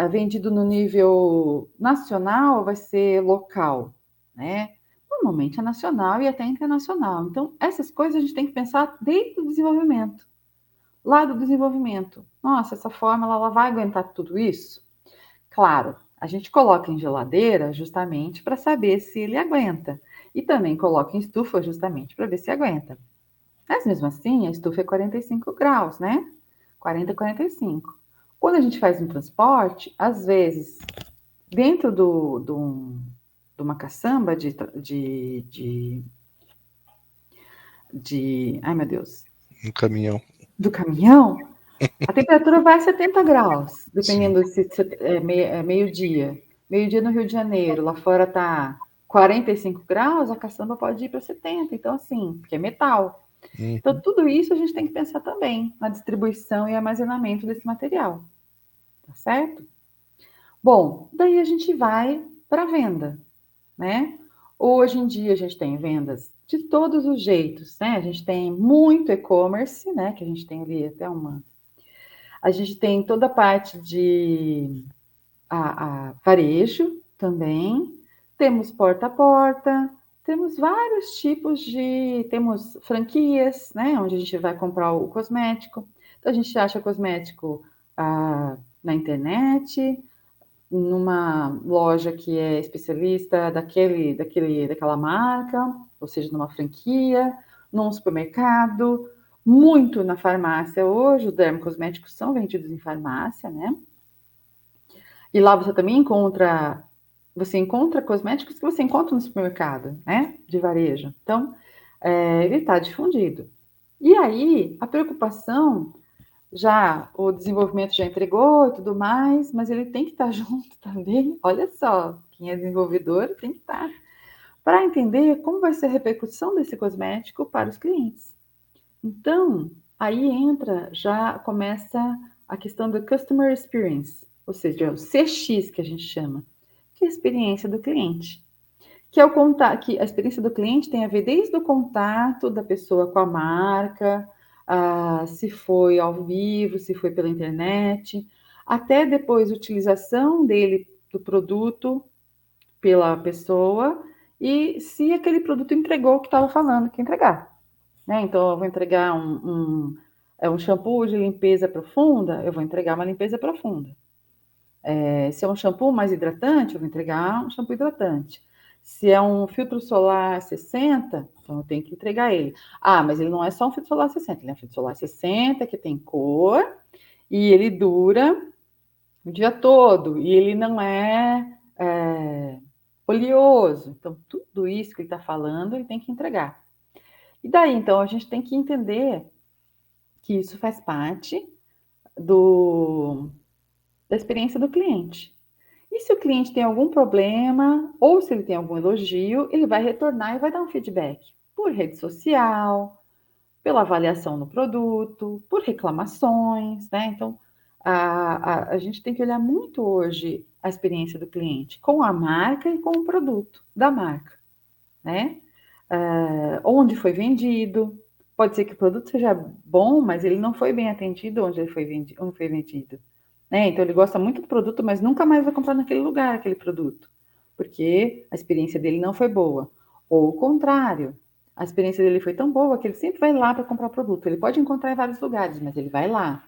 vendido no nível nacional, vai ser local, né? Normalmente é nacional e até internacional. Então, essas coisas a gente tem que pensar desde o desenvolvimento. Lá do desenvolvimento. Nossa, essa fórmula ela vai aguentar tudo isso? Claro, a gente coloca em geladeira justamente para saber se ele aguenta. E também coloca em estufa justamente para ver se aguenta. Mas mesmo assim, a estufa é 45 graus, né? 40, 45. Quando a gente faz um transporte, às vezes, dentro de uma caçamba ai meu Deus, Um caminhão. do caminhão, a temperatura vai a 70 graus, Sim. dependendo se é meio-dia. Meio-dia no Rio de Janeiro, lá fora tá 45 graus, a caçamba pode ir para 70. Então, assim, porque é metal. Então, Uhum. tudo isso a gente tem que pensar também na distribuição e armazenamento desse material, tá certo? Bom, daí a gente vai para a venda, né? Hoje em dia a gente tem vendas de todos os jeitos, né? A gente tem muito e-commerce, né? Que a gente tem ali até uma. A gente tem toda a parte de a varejo também, temos porta a porta, temos vários tipos de. Temos franquias, né? Onde a gente vai comprar o cosmético. Então a gente acha cosmético na internet, numa loja que é especialista daquela marca, ou seja, numa franquia, num supermercado, muito na farmácia hoje, os dermocosméticos são vendidos em farmácia, né? E lá você encontra cosméticos que você encontra no supermercado, né? De varejo. Então, ele está difundido. E aí, a preocupação já o desenvolvimento já entregou e tudo mais, mas ele tem que estar junto também. Olha só, quem é desenvolvedor tem que estar para entender como vai ser a repercussão desse cosmético para os clientes. Então, aí já começa a questão do customer experience, ou seja, o CX que a gente chama, que é a experiência do cliente. Que é o contato, que a experiência do cliente tem a ver desde o contato da pessoa com a marca, se foi ao vivo, se foi pela internet, até depois a utilização dele do produto pela pessoa e se aquele produto entregou o que estava falando que ia entregar. Né? Então, eu vou entregar um shampoo de limpeza profunda, eu vou entregar uma limpeza profunda. Se é um shampoo mais hidratante, eu vou entregar um shampoo hidratante. Se é um filtro solar 60, então eu tenho que entregar ele. Ah, mas ele não é só um filtro solar 60, ele é um filtro solar 60 que tem cor e ele dura o dia todo e ele não é oleoso. Então, tudo isso que ele está falando, ele tem que entregar. E daí, então, a gente tem que entender que isso faz parte da experiência do cliente. E se o cliente tem algum problema, ou se ele tem algum elogio, ele vai retornar e vai dar um feedback por rede social, pela avaliação no produto, por reclamações, né? Então, a gente tem que olhar muito hoje a experiência do cliente com a marca e com o produto da marca, né? Onde foi vendido. Pode ser que o produto seja bom, mas ele não foi bem atendido onde ele foi vendido. Né? Então ele gosta muito do produto, mas nunca mais vai comprar naquele lugar aquele produto, porque a experiência dele não foi boa. Ou o contrário, a experiência dele foi tão boa que ele sempre vai lá para comprar o produto. Ele pode encontrar em vários lugares, mas ele vai lá.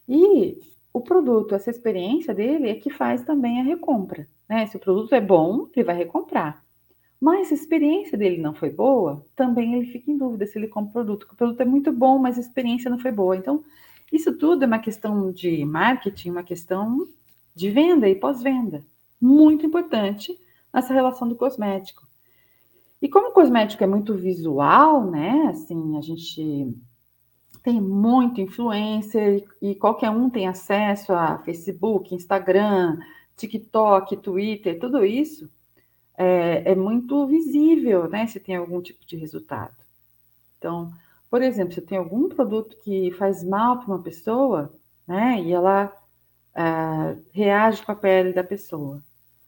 E o produto, essa experiência dele é que faz também a recompra. Né? Se o produto é bom, ele vai recomprar. Mas se a experiência dele não foi boa, também ele fica em dúvida se ele compra o produto. Porque o produto é muito bom, mas a experiência não foi boa. Então, isso tudo é uma questão de marketing, uma questão de venda e pós-venda. Muito importante nessa relação do cosmético. E como o cosmético é muito visual, né? Assim, a gente tem muito influencer e qualquer um tem acesso a Facebook, Instagram, TikTok, Twitter, tudo isso é muito visível, né? Se tem algum tipo de resultado. Então, por exemplo, se tem algum produto que faz mal para uma pessoa, né? E ela reage com a pele da pessoa.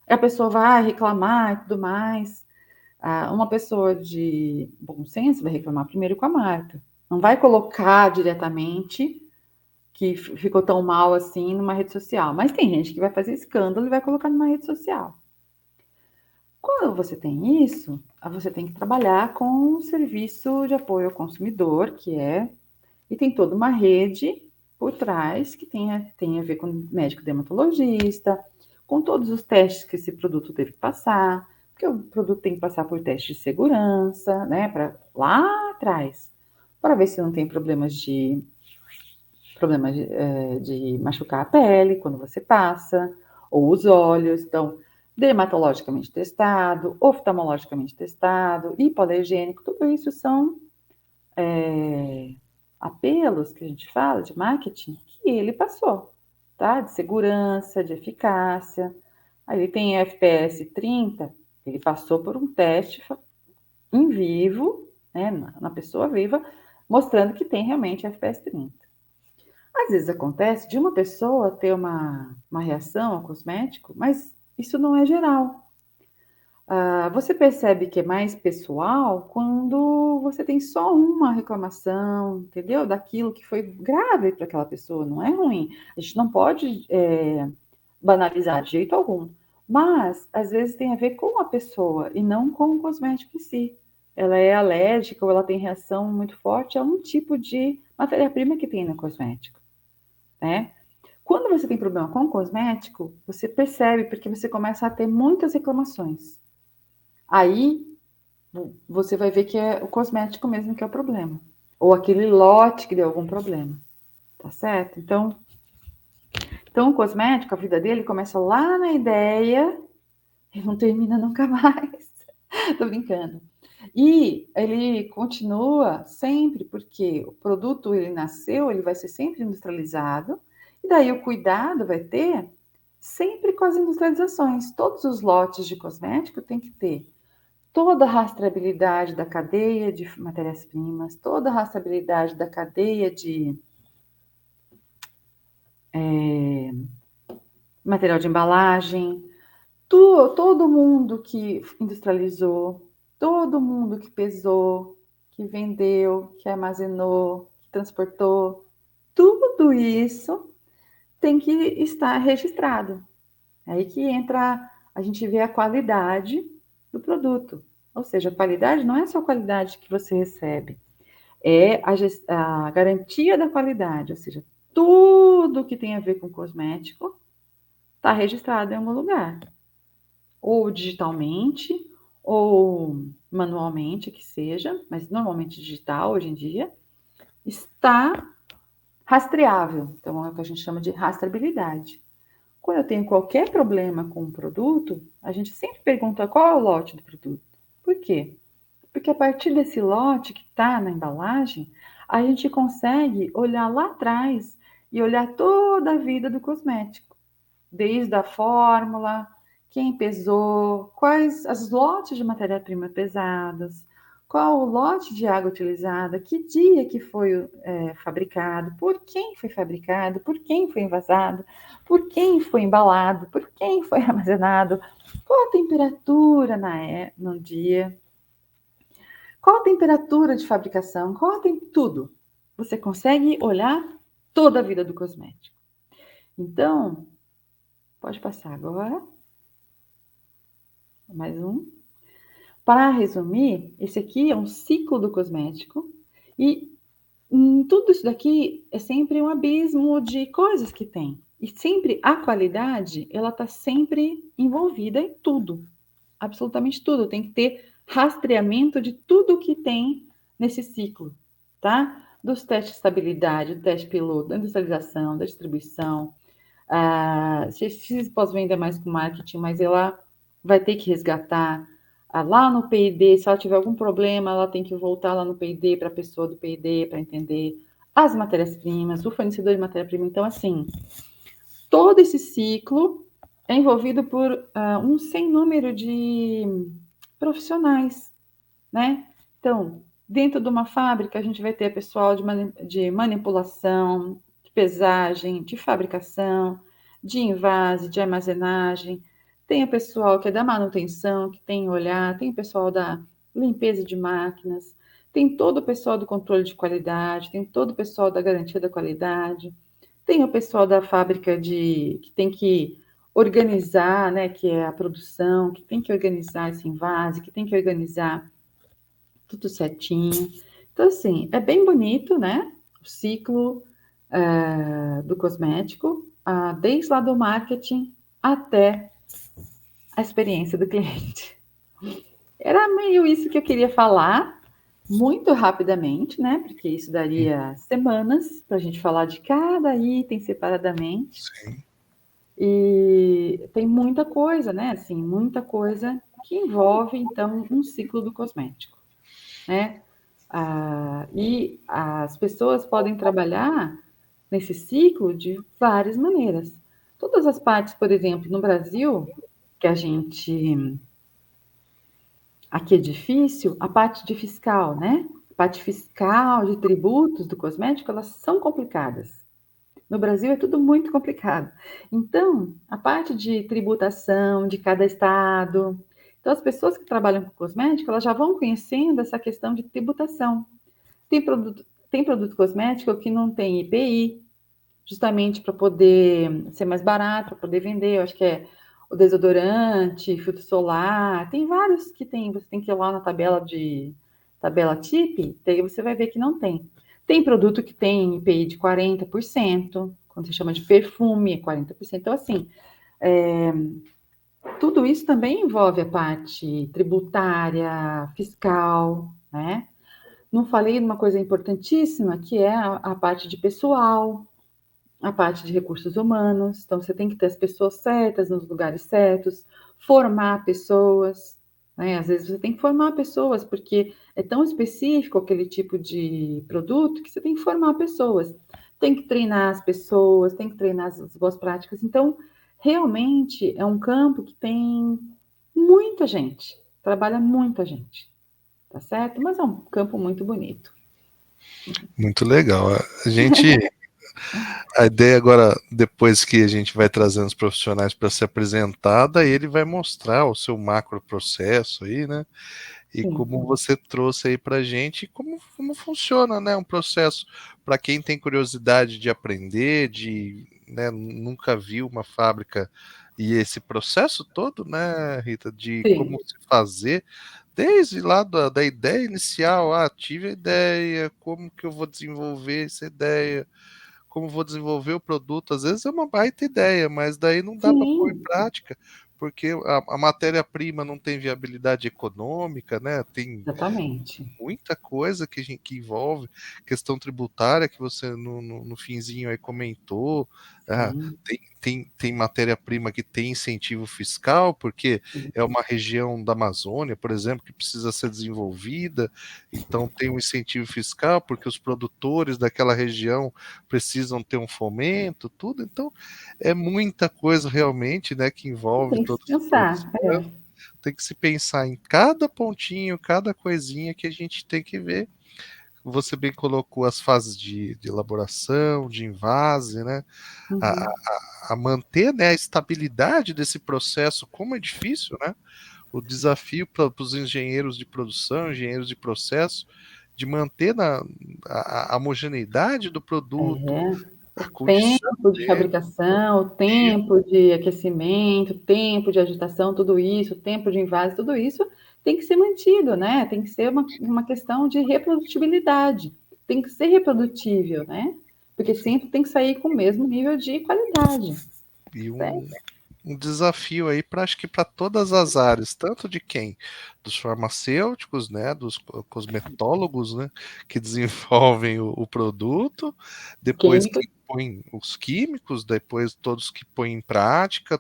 A pessoa vai reclamar e tudo mais. Uma pessoa de bom senso vai reclamar primeiro com a marca. Não vai colocar diretamente que ficou tão mal assim numa rede social. Mas tem gente que vai fazer escândalo e vai colocar numa rede social. Quando você tem isso, você tem que trabalhar com o serviço de apoio ao consumidor, e tem toda uma rede por trás que tem a ver com o médico dermatologista, com todos os testes que esse produto teve que passar, porque o produto tem que passar por teste de segurança, né, para lá atrás, para ver se não tem problemas de machucar a pele quando você passa, ou os olhos. Então, dermatologicamente testado, oftalmologicamente testado, hipoalergênico, tudo isso são apelos que a gente fala de marketing que ele passou, tá? De segurança, de eficácia. Aí ele tem FPS 30, ele passou por um teste em vivo, né, na pessoa viva, mostrando que tem realmente FPS 30. Às vezes acontece de uma pessoa ter uma reação ao cosmético, mas isso não é geral. Você percebe que é mais pessoal quando você tem só uma reclamação, entendeu? Daquilo que foi grave para aquela pessoa, não é ruim. A gente não pode banalizar de jeito algum. Mas, às vezes, tem a ver com a pessoa e não com o cosmético em si. Ela é alérgica ou ela tem reação muito forte a um tipo de matéria-prima que tem no cosmético, né? Quando você tem problema com o cosmético, você percebe porque você começa a ter muitas reclamações. Aí você vai ver que é o cosmético mesmo que é o problema. Ou aquele lote que deu algum problema. Tá certo? Então o cosmético, a vida dele começa lá na ideia e não termina nunca mais. Tô brincando. E ele continua sempre, porque o produto ele nasceu, ele vai ser sempre industrializado, e daí o cuidado vai ter sempre com as industrializações. Todos os lotes de cosmético tem que ter toda a rastreabilidade da cadeia de matérias-primas, toda a rastreabilidade da cadeia de material de embalagem, todo mundo que industrializou, todo mundo que pesou, que vendeu, que armazenou, que transportou, tudo isso tem que estar registrado. É aí que entra, a gente vê a qualidade do produto. Ou seja, a qualidade não é só a qualidade que você recebe, é a garantia da qualidade, ou seja, tudo que tem a ver com cosmético está registrado em algum lugar, ou digitalmente, ou manualmente, que seja, mas normalmente digital hoje em dia, está rastreável. Então, é o que a gente chama de rastreabilidade. Quando eu tenho qualquer problema com um produto, a gente sempre pergunta qual é o lote do produto. Por quê? Porque a partir desse lote que está na embalagem, a gente consegue olhar lá atrás e olhar toda a vida do cosmético, desde a fórmula, quem pesou, quais as lotes de matéria-prima pesadas, qual o lote de água utilizada, que dia que foi fabricado, por quem foi fabricado, por quem foi envasado, por quem foi embalado, por quem foi armazenado, qual a temperatura no dia, qual a temperatura de fabricação, tudo. Você consegue olhar toda a vida do cosmético. Então, pode passar agora. Mais um. Para resumir, esse aqui é um ciclo do cosmético e tudo isso daqui é sempre um abismo de coisas que tem. E sempre a qualidade, ela está sempre envolvida em tudo, absolutamente tudo. Tem que ter rastreamento de tudo que tem nesse ciclo, tá? Dos testes de estabilidade, do teste piloto, da industrialização, da distribuição. Se pós-venda é mais com marketing, mas ela vai ter que resgatar lá no P&D, se ela tiver algum problema, ela tem que voltar lá no P&D para a pessoa do P&D para entender as matérias-primas, o fornecedor de matéria-prima. Então, assim, todo esse ciclo é envolvido por um sem número de profissionais, né? Então, dentro de uma fábrica, a gente vai ter pessoal de manipulação, de pesagem, de fabricação, de invase, de armazenagem. Tem o pessoal que é da manutenção, que tem olhar, tem o pessoal da limpeza de máquinas, tem todo o pessoal do controle de qualidade, tem todo o pessoal da garantia da qualidade, tem o pessoal da fábrica que tem que organizar, né, que é a produção, que tem que organizar esse invase, que tem que organizar tudo certinho. Então, assim, é bem bonito, né? O ciclo do cosmético, desde lá do marketing até a experiência do cliente. Era meio isso que eu queria falar, muito rapidamente, né? Porque isso daria semanas para a gente falar de cada item separadamente. Sim. E tem muita coisa, né? Assim, muita coisa que envolve, então, um ciclo do cosmético, né? E as pessoas podem trabalhar nesse ciclo de várias maneiras. Todas as partes, por exemplo, no Brasil, que a gente aqui é difícil, a parte de fiscal, né? A parte fiscal de tributos do cosmético, elas são complicadas. No Brasil é tudo muito complicado. Então, a parte de tributação de cada estado. Então, as pessoas que trabalham com cosmético, elas já vão conhecendo essa questão de tributação. Tem produto cosmético que não tem IPI, justamente para poder ser mais barato, para poder vender. Eu acho que é o desodorante, filtro solar. Tem vários que tem. Você tem que ir lá na tabela TIP, daí você vai ver que não tem. Tem produto que tem IPI de 40%, quando você chama de perfume, é 40%. Então, assim, tudo isso também envolve a parte tributária, fiscal, né? Não falei de uma coisa importantíssima, que é a parte de pessoal, a parte de recursos humanos. Então, você tem que ter as pessoas certas nos lugares certos, formar pessoas, né? Às vezes você tem que formar pessoas, porque é tão específico aquele tipo de produto que você tem que formar pessoas. Tem que treinar as pessoas, tem que treinar as boas práticas. Então, realmente é um campo que tem muita gente, trabalha muita gente, tá certo? Mas é um campo muito bonito. Muito legal. A ideia agora, depois que a gente vai trazendo os profissionais para se apresentar, daí ele vai mostrar o seu macro processo aí, né? E Sim. como você trouxe aí para a gente, como funciona, né? Um processo para quem tem curiosidade de aprender, de né, nunca viu uma fábrica e esse processo todo, né, Rita, de como Sim, se fazer, desde lá da ideia inicial, tive a ideia, como que eu vou desenvolver essa ideia, como vou desenvolver o produto, às vezes é uma baita ideia, mas daí não dá para pôr em sim, prática, porque a matéria-prima não tem viabilidade econômica, né? Tem exatamente. muita coisa que envolve questão tributária que você no finzinho aí comentou. Sim, Tem matéria-prima que tem incentivo fiscal, porque sim, é uma região da Amazônia, por exemplo, que precisa ser desenvolvida, então tem um incentivo fiscal, porque os produtores daquela região precisam ter um fomento, tudo. Então, é muita coisa realmente, né, que envolve tem que todo se esse pensar. processo. Tem que se pensar em cada pontinho, cada coisinha que a gente tem que ver. Você bem colocou as fases de elaboração, de invase, né? A, Uhum. a manter, né, a estabilidade desse processo, como é difícil, né? O desafio para os engenheiros de produção, engenheiros de processo, de manter a homogeneidade do produto, É, o a condição tempo de dele, fabricação, o tempo de aquecimento, o tempo de agitação, tudo isso, o tempo de invase, tudo isso tem que ser mantido, né? Tem que ser uma questão de reprodutibilidade, tem que ser reprodutível, né? Porque sempre tem que sair com o mesmo nível de qualidade, e certo? um desafio aí para acho que para todas as áreas, tanto de quem? Dos farmacêuticos, né, dos cosmetólogos, né, que desenvolvem o produto, depois Química, que põem os químicos, depois todos que põem em prática,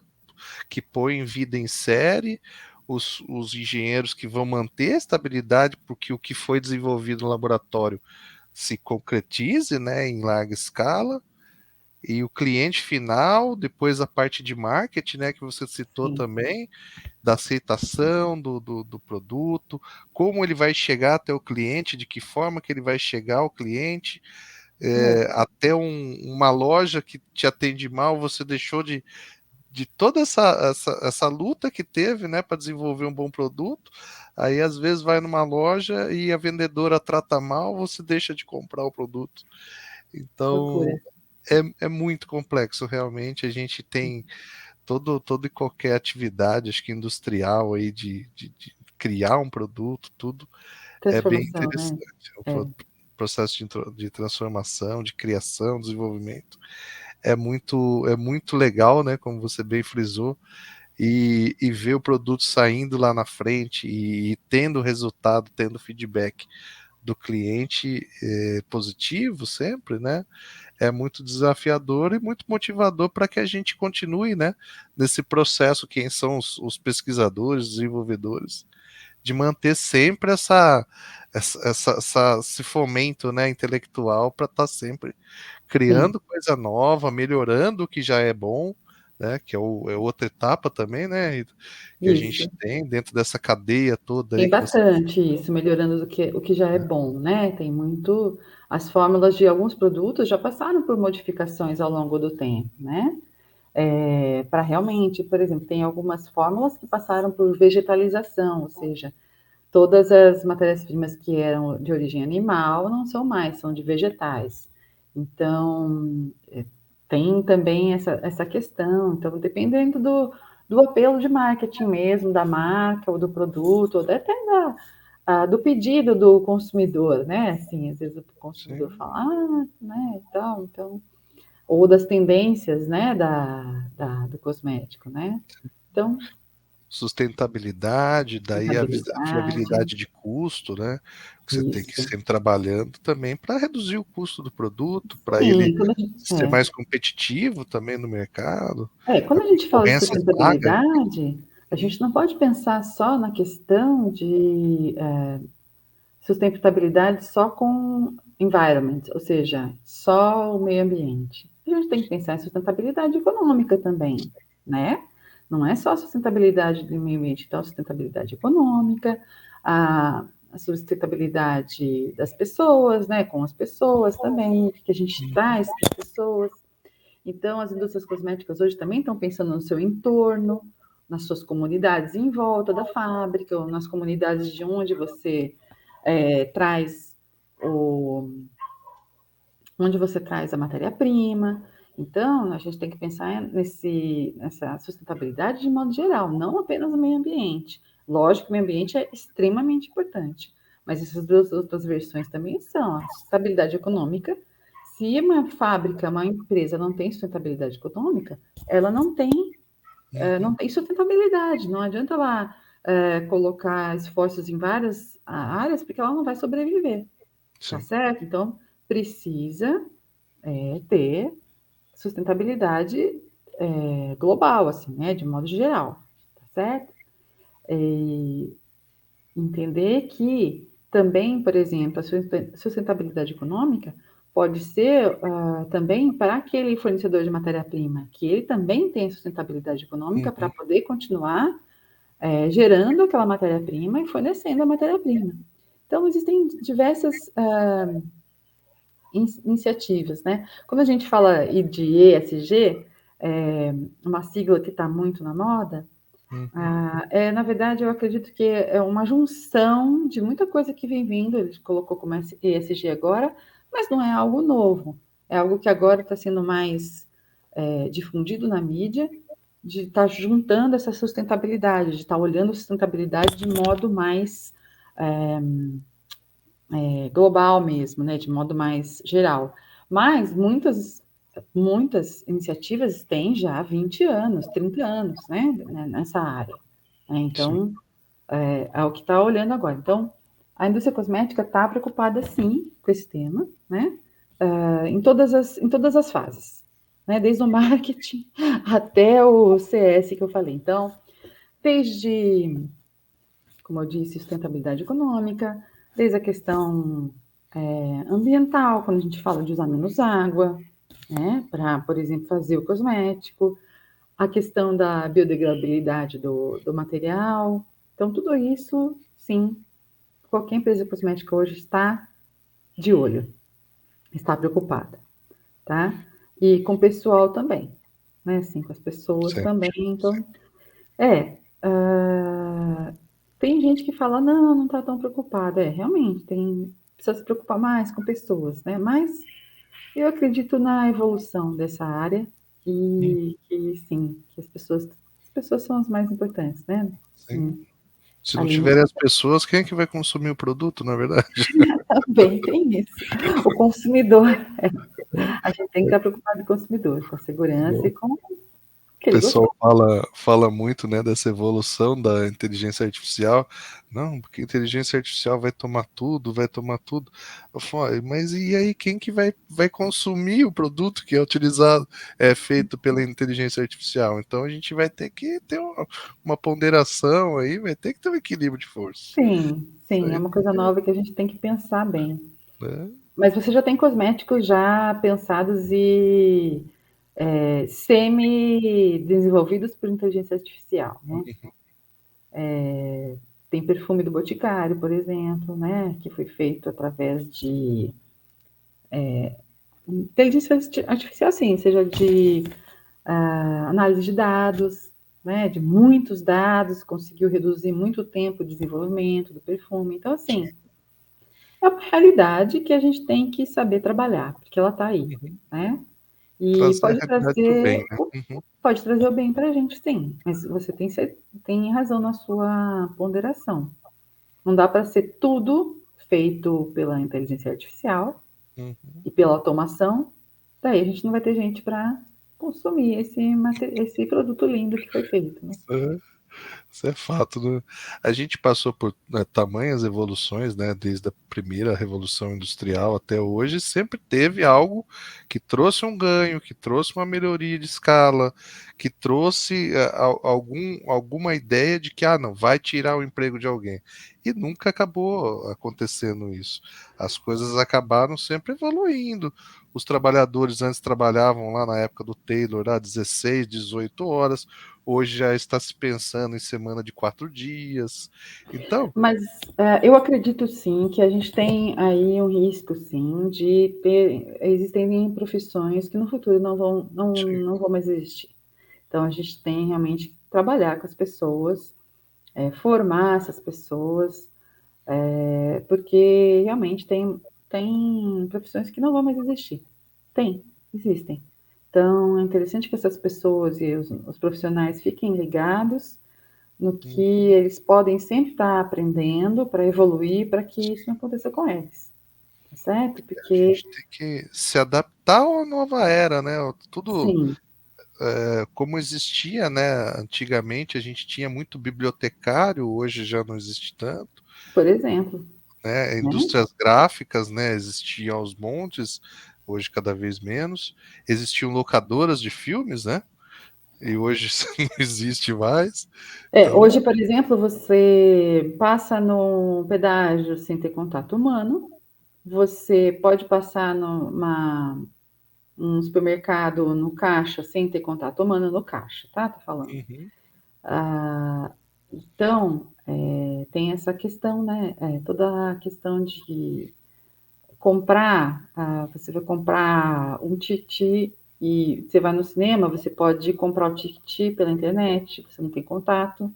que põem vida em série, os engenheiros que vão manter a estabilidade porque o que foi desenvolvido no laboratório se concretize, né, em larga escala, e o cliente final, depois a parte de marketing, né, que você citou sim, também, da aceitação do produto, como ele vai chegar até o cliente, de que forma que ele vai chegar ao cliente, até uma loja que te atende mal, você deixou de toda essa luta que teve, né, para desenvolver um bom produto, aí às vezes vai numa loja e a vendedora trata mal, você deixa de comprar o produto. Então, loucura. é muito complexo, realmente. A gente tem todo e qualquer atividade, acho que industrial aí de criar um produto, tudo é bem Transformação, né? interessante. O É, processo de transformação, de criação, desenvolvimento é muito legal, né? Como você bem frisou, e ver o produto saindo lá na frente e tendo resultado, tendo feedback do cliente positivo sempre, né? É muito desafiador e muito motivador para que a gente continue, né, nesse processo, quem são os pesquisadores, desenvolvedores, de manter sempre esse fomento, né, intelectual para estar sempre sim, criando coisa nova, melhorando o que já é bom, né, que é outra etapa também, né, que a gente isso. tem dentro dessa cadeia toda Tem aí que você bastante isso, melhorando o que já é bom, né? Tem muito. As fórmulas de alguns produtos já passaram por modificações ao longo do tempo, né? Para realmente, por exemplo, tem algumas fórmulas que passaram por vegetalização, ou seja, todas as matérias-primas que eram de origem animal não são mais, são de vegetais. Então, tem também essa questão. Então, dependendo do apelo de marketing mesmo, da marca ou do produto, ou até do pedido do consumidor, né? Assim, às vezes o consumidor sim, fala, né, então, ou das tendências, né, do cosmético, né? Então, sustentabilidade, daí a rentabilidade, viabilidade de custo, né? Que você tem que ir isso. sempre trabalhando também para reduzir o custo do produto, para ele Sim, quando a gente, ser mais competitivo também no mercado. A quando a gente fala de concorrência esmaga. sustentabilidade, a gente não pode pensar só na questão de sustentabilidade só com environment, ou seja, só o meio ambiente. A gente tem que pensar em sustentabilidade econômica também, né? Não é só a sustentabilidade do meio ambiente, então a sustentabilidade econômica, a sustentabilidade das pessoas, né? Com as pessoas também, o que a gente traz para as pessoas. Então, as indústrias cosméticas hoje também estão pensando no seu entorno, nas suas comunidades em volta da fábrica, ou nas comunidades de onde você traz onde você traz a matéria-prima. Então, a gente tem que pensar nessa sustentabilidade de modo geral, não apenas no meio ambiente. Lógico que o meio ambiente é extremamente importante, mas essas duas outras versões também são a sustentabilidade econômica. Se uma fábrica, uma empresa não tem sustentabilidade econômica, ela não tem sustentabilidade. Não adianta ela colocar esforços em várias áreas, porque ela não vai sobreviver, tá Sim. certo? Então, precisa ter sustentabilidade global, assim, né, de modo geral, tá certo? E entender que também, por exemplo, a sustentabilidade econômica pode ser também para aquele fornecedor de matéria-prima, que ele também tem sustentabilidade econômica para Uhum. poder continuar gerando aquela matéria-prima e fornecendo a matéria-prima. Então, existem diversas iniciativas, né? Quando a gente fala de ESG, uma sigla que está muito na moda, Uhum. na verdade, eu acredito que é uma junção de muita coisa que vem vindo, ele colocou como ESG agora, mas não é algo novo, é algo que agora está sendo mais difundido na mídia, de estar juntando essa sustentabilidade, de estar olhando a sustentabilidade de modo mais global mesmo, né, de modo mais geral. Mas muitas iniciativas têm já 20 anos, 30 anos, né, nessa área. Sim. Então, é o que está olhando agora. Então, a indústria cosmética está preocupada, sim, com esse tema, né, em todas as fases, né, desde o marketing até o CS que eu falei. Então, desde, como eu disse, sustentabilidade econômica, desde a questão ambiental, quando a gente fala de usar menos água, né, para, por exemplo, fazer o cosmético, a questão da biodegradabilidade do material. Então, tudo isso, sim, qualquer empresa cosmética hoje está de olho, está preocupada, tá? E com o pessoal também, né? Assim, com as pessoas Sempre. também. Então, tem gente que fala, não, não está tão preocupada. Realmente, precisa se preocupar mais com pessoas, né? Mas eu acredito na evolução dessa área Hum, e que, sim, que as pessoas são as mais importantes, né? sim. Sim, Se não ali tiverem as pessoas, quem é que vai consumir o produto, na verdade? também tem isso. O consumidor, a gente tem que estar preocupado com o consumidor, com a segurança e com o que O ele pessoal gostar. fala muito, né, dessa evolução da inteligência artificial. Não, porque a inteligência artificial vai tomar tudo, vai tomar tudo. Eu falo, mas e aí quem que vai consumir o produto que é utilizado, é feito pela inteligência artificial? Então a gente vai ter que ter uma ponderação aí, vai ter que ter um equilíbrio de força. Sim, Isso sim, é aí uma tem coisa que, nova que a gente tem que pensar bem. né? Mas você já tem cosméticos já pensados e semi-desenvolvidos por inteligência artificial, né? Tem perfume do Boticário, por exemplo, né? Que foi feito através de inteligência artificial, sim, seja de análise de dados, né? De muitos dados, conseguiu reduzir muito o tempo de desenvolvimento do perfume. Então, assim, é uma realidade que a gente tem que saber trabalhar, porque ela está aí, Uhum. né? E Trazer a realidade para o bem, né? Uhum. pode trazer o bem para a gente, sim, mas você tem razão na sua ponderação. Não dá para ser tudo feito pela inteligência artificial Uhum. e pela automação, daí a gente não vai ter gente para consumir esse produto lindo que foi feito, né? Isso é fato, né? A gente passou por, né, tamanhas evoluções, né, desde a primeira revolução industrial até hoje, sempre teve algo que trouxe um ganho, que trouxe uma melhoria de escala, que trouxe alguma ideia de que, não, vai tirar o emprego de alguém. E nunca acabou acontecendo isso. As coisas acabaram sempre evoluindo. Os trabalhadores antes trabalhavam lá na época do Taylor, 16, 18 horas. Hoje já está se pensando em semana de 4 dias. Então, Mas eu acredito sim que a gente tem aí um risco sim de ter existem profissões que no futuro não vão mais existir. Então a gente tem realmente que trabalhar com as pessoas, formar essas pessoas, porque realmente tem profissões que não vão mais existir. Existem. Então, é interessante que essas pessoas e os profissionais fiquem ligados no que eles podem sempre estar aprendendo para evoluir, para que isso não aconteça com eles, tá certo? A Porque, gente tem que se adaptar à nova era, né? Tudo sim, como existia, né? Antigamente a gente tinha muito bibliotecário, hoje já não existe tanto, por exemplo, né? né? Indústrias gráficas, né? Existiam aos montes, hoje cada vez menos. Existiam locadoras de filmes, né? E hoje isso não existe mais. Então, Hoje, por exemplo, você passa no pedágio sem ter contato humano, você pode passar um supermercado no caixa sem ter contato humano no caixa, tá? Tô falando. uhum, Ah, então, tem essa questão, né? Toda a questão de comprar, você vai comprar um titi e você vai no cinema, você pode comprar o titi pela internet, você não tem contato.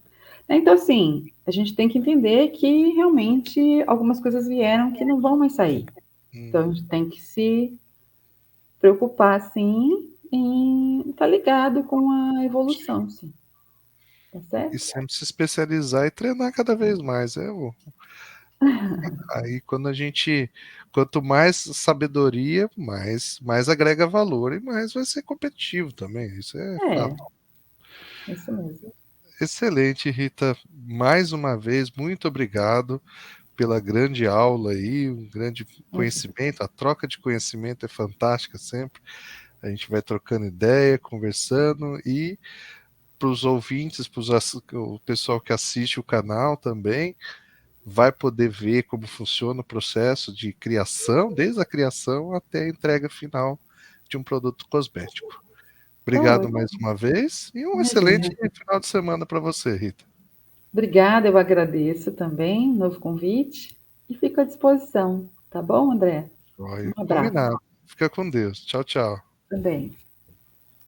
Então, assim, a gente tem que entender que realmente algumas coisas vieram que não vão mais sair. Então, a uhum. gente tem que se preocupar, sim, em estar ligado com a evolução, sim. Tá E certo? sempre se especializar e treinar cada vez mais. Aí quando a gente, quanto mais sabedoria, mais agrega valor e mais vai ser competitivo também. Isso é É, fato. isso mesmo. Excelente, Rita. Mais uma vez, muito obrigado pela grande aula aí, um grande conhecimento. A troca de conhecimento é fantástica sempre. A gente vai trocando ideia, conversando e para os ouvintes, para o pessoal que assiste o canal também, vai poder ver como funciona o processo de criação, desde a criação até a entrega final de um produto cosmético. Tá Obrigado ótimo. mais uma vez e um excelente Imagina. final de semana para você, Rita. Obrigada, eu agradeço também, novo convite, e fico à disposição. Tá bom, André? Um Joia. abraço Combinado. Fica com Deus. Tchau, tchau. também.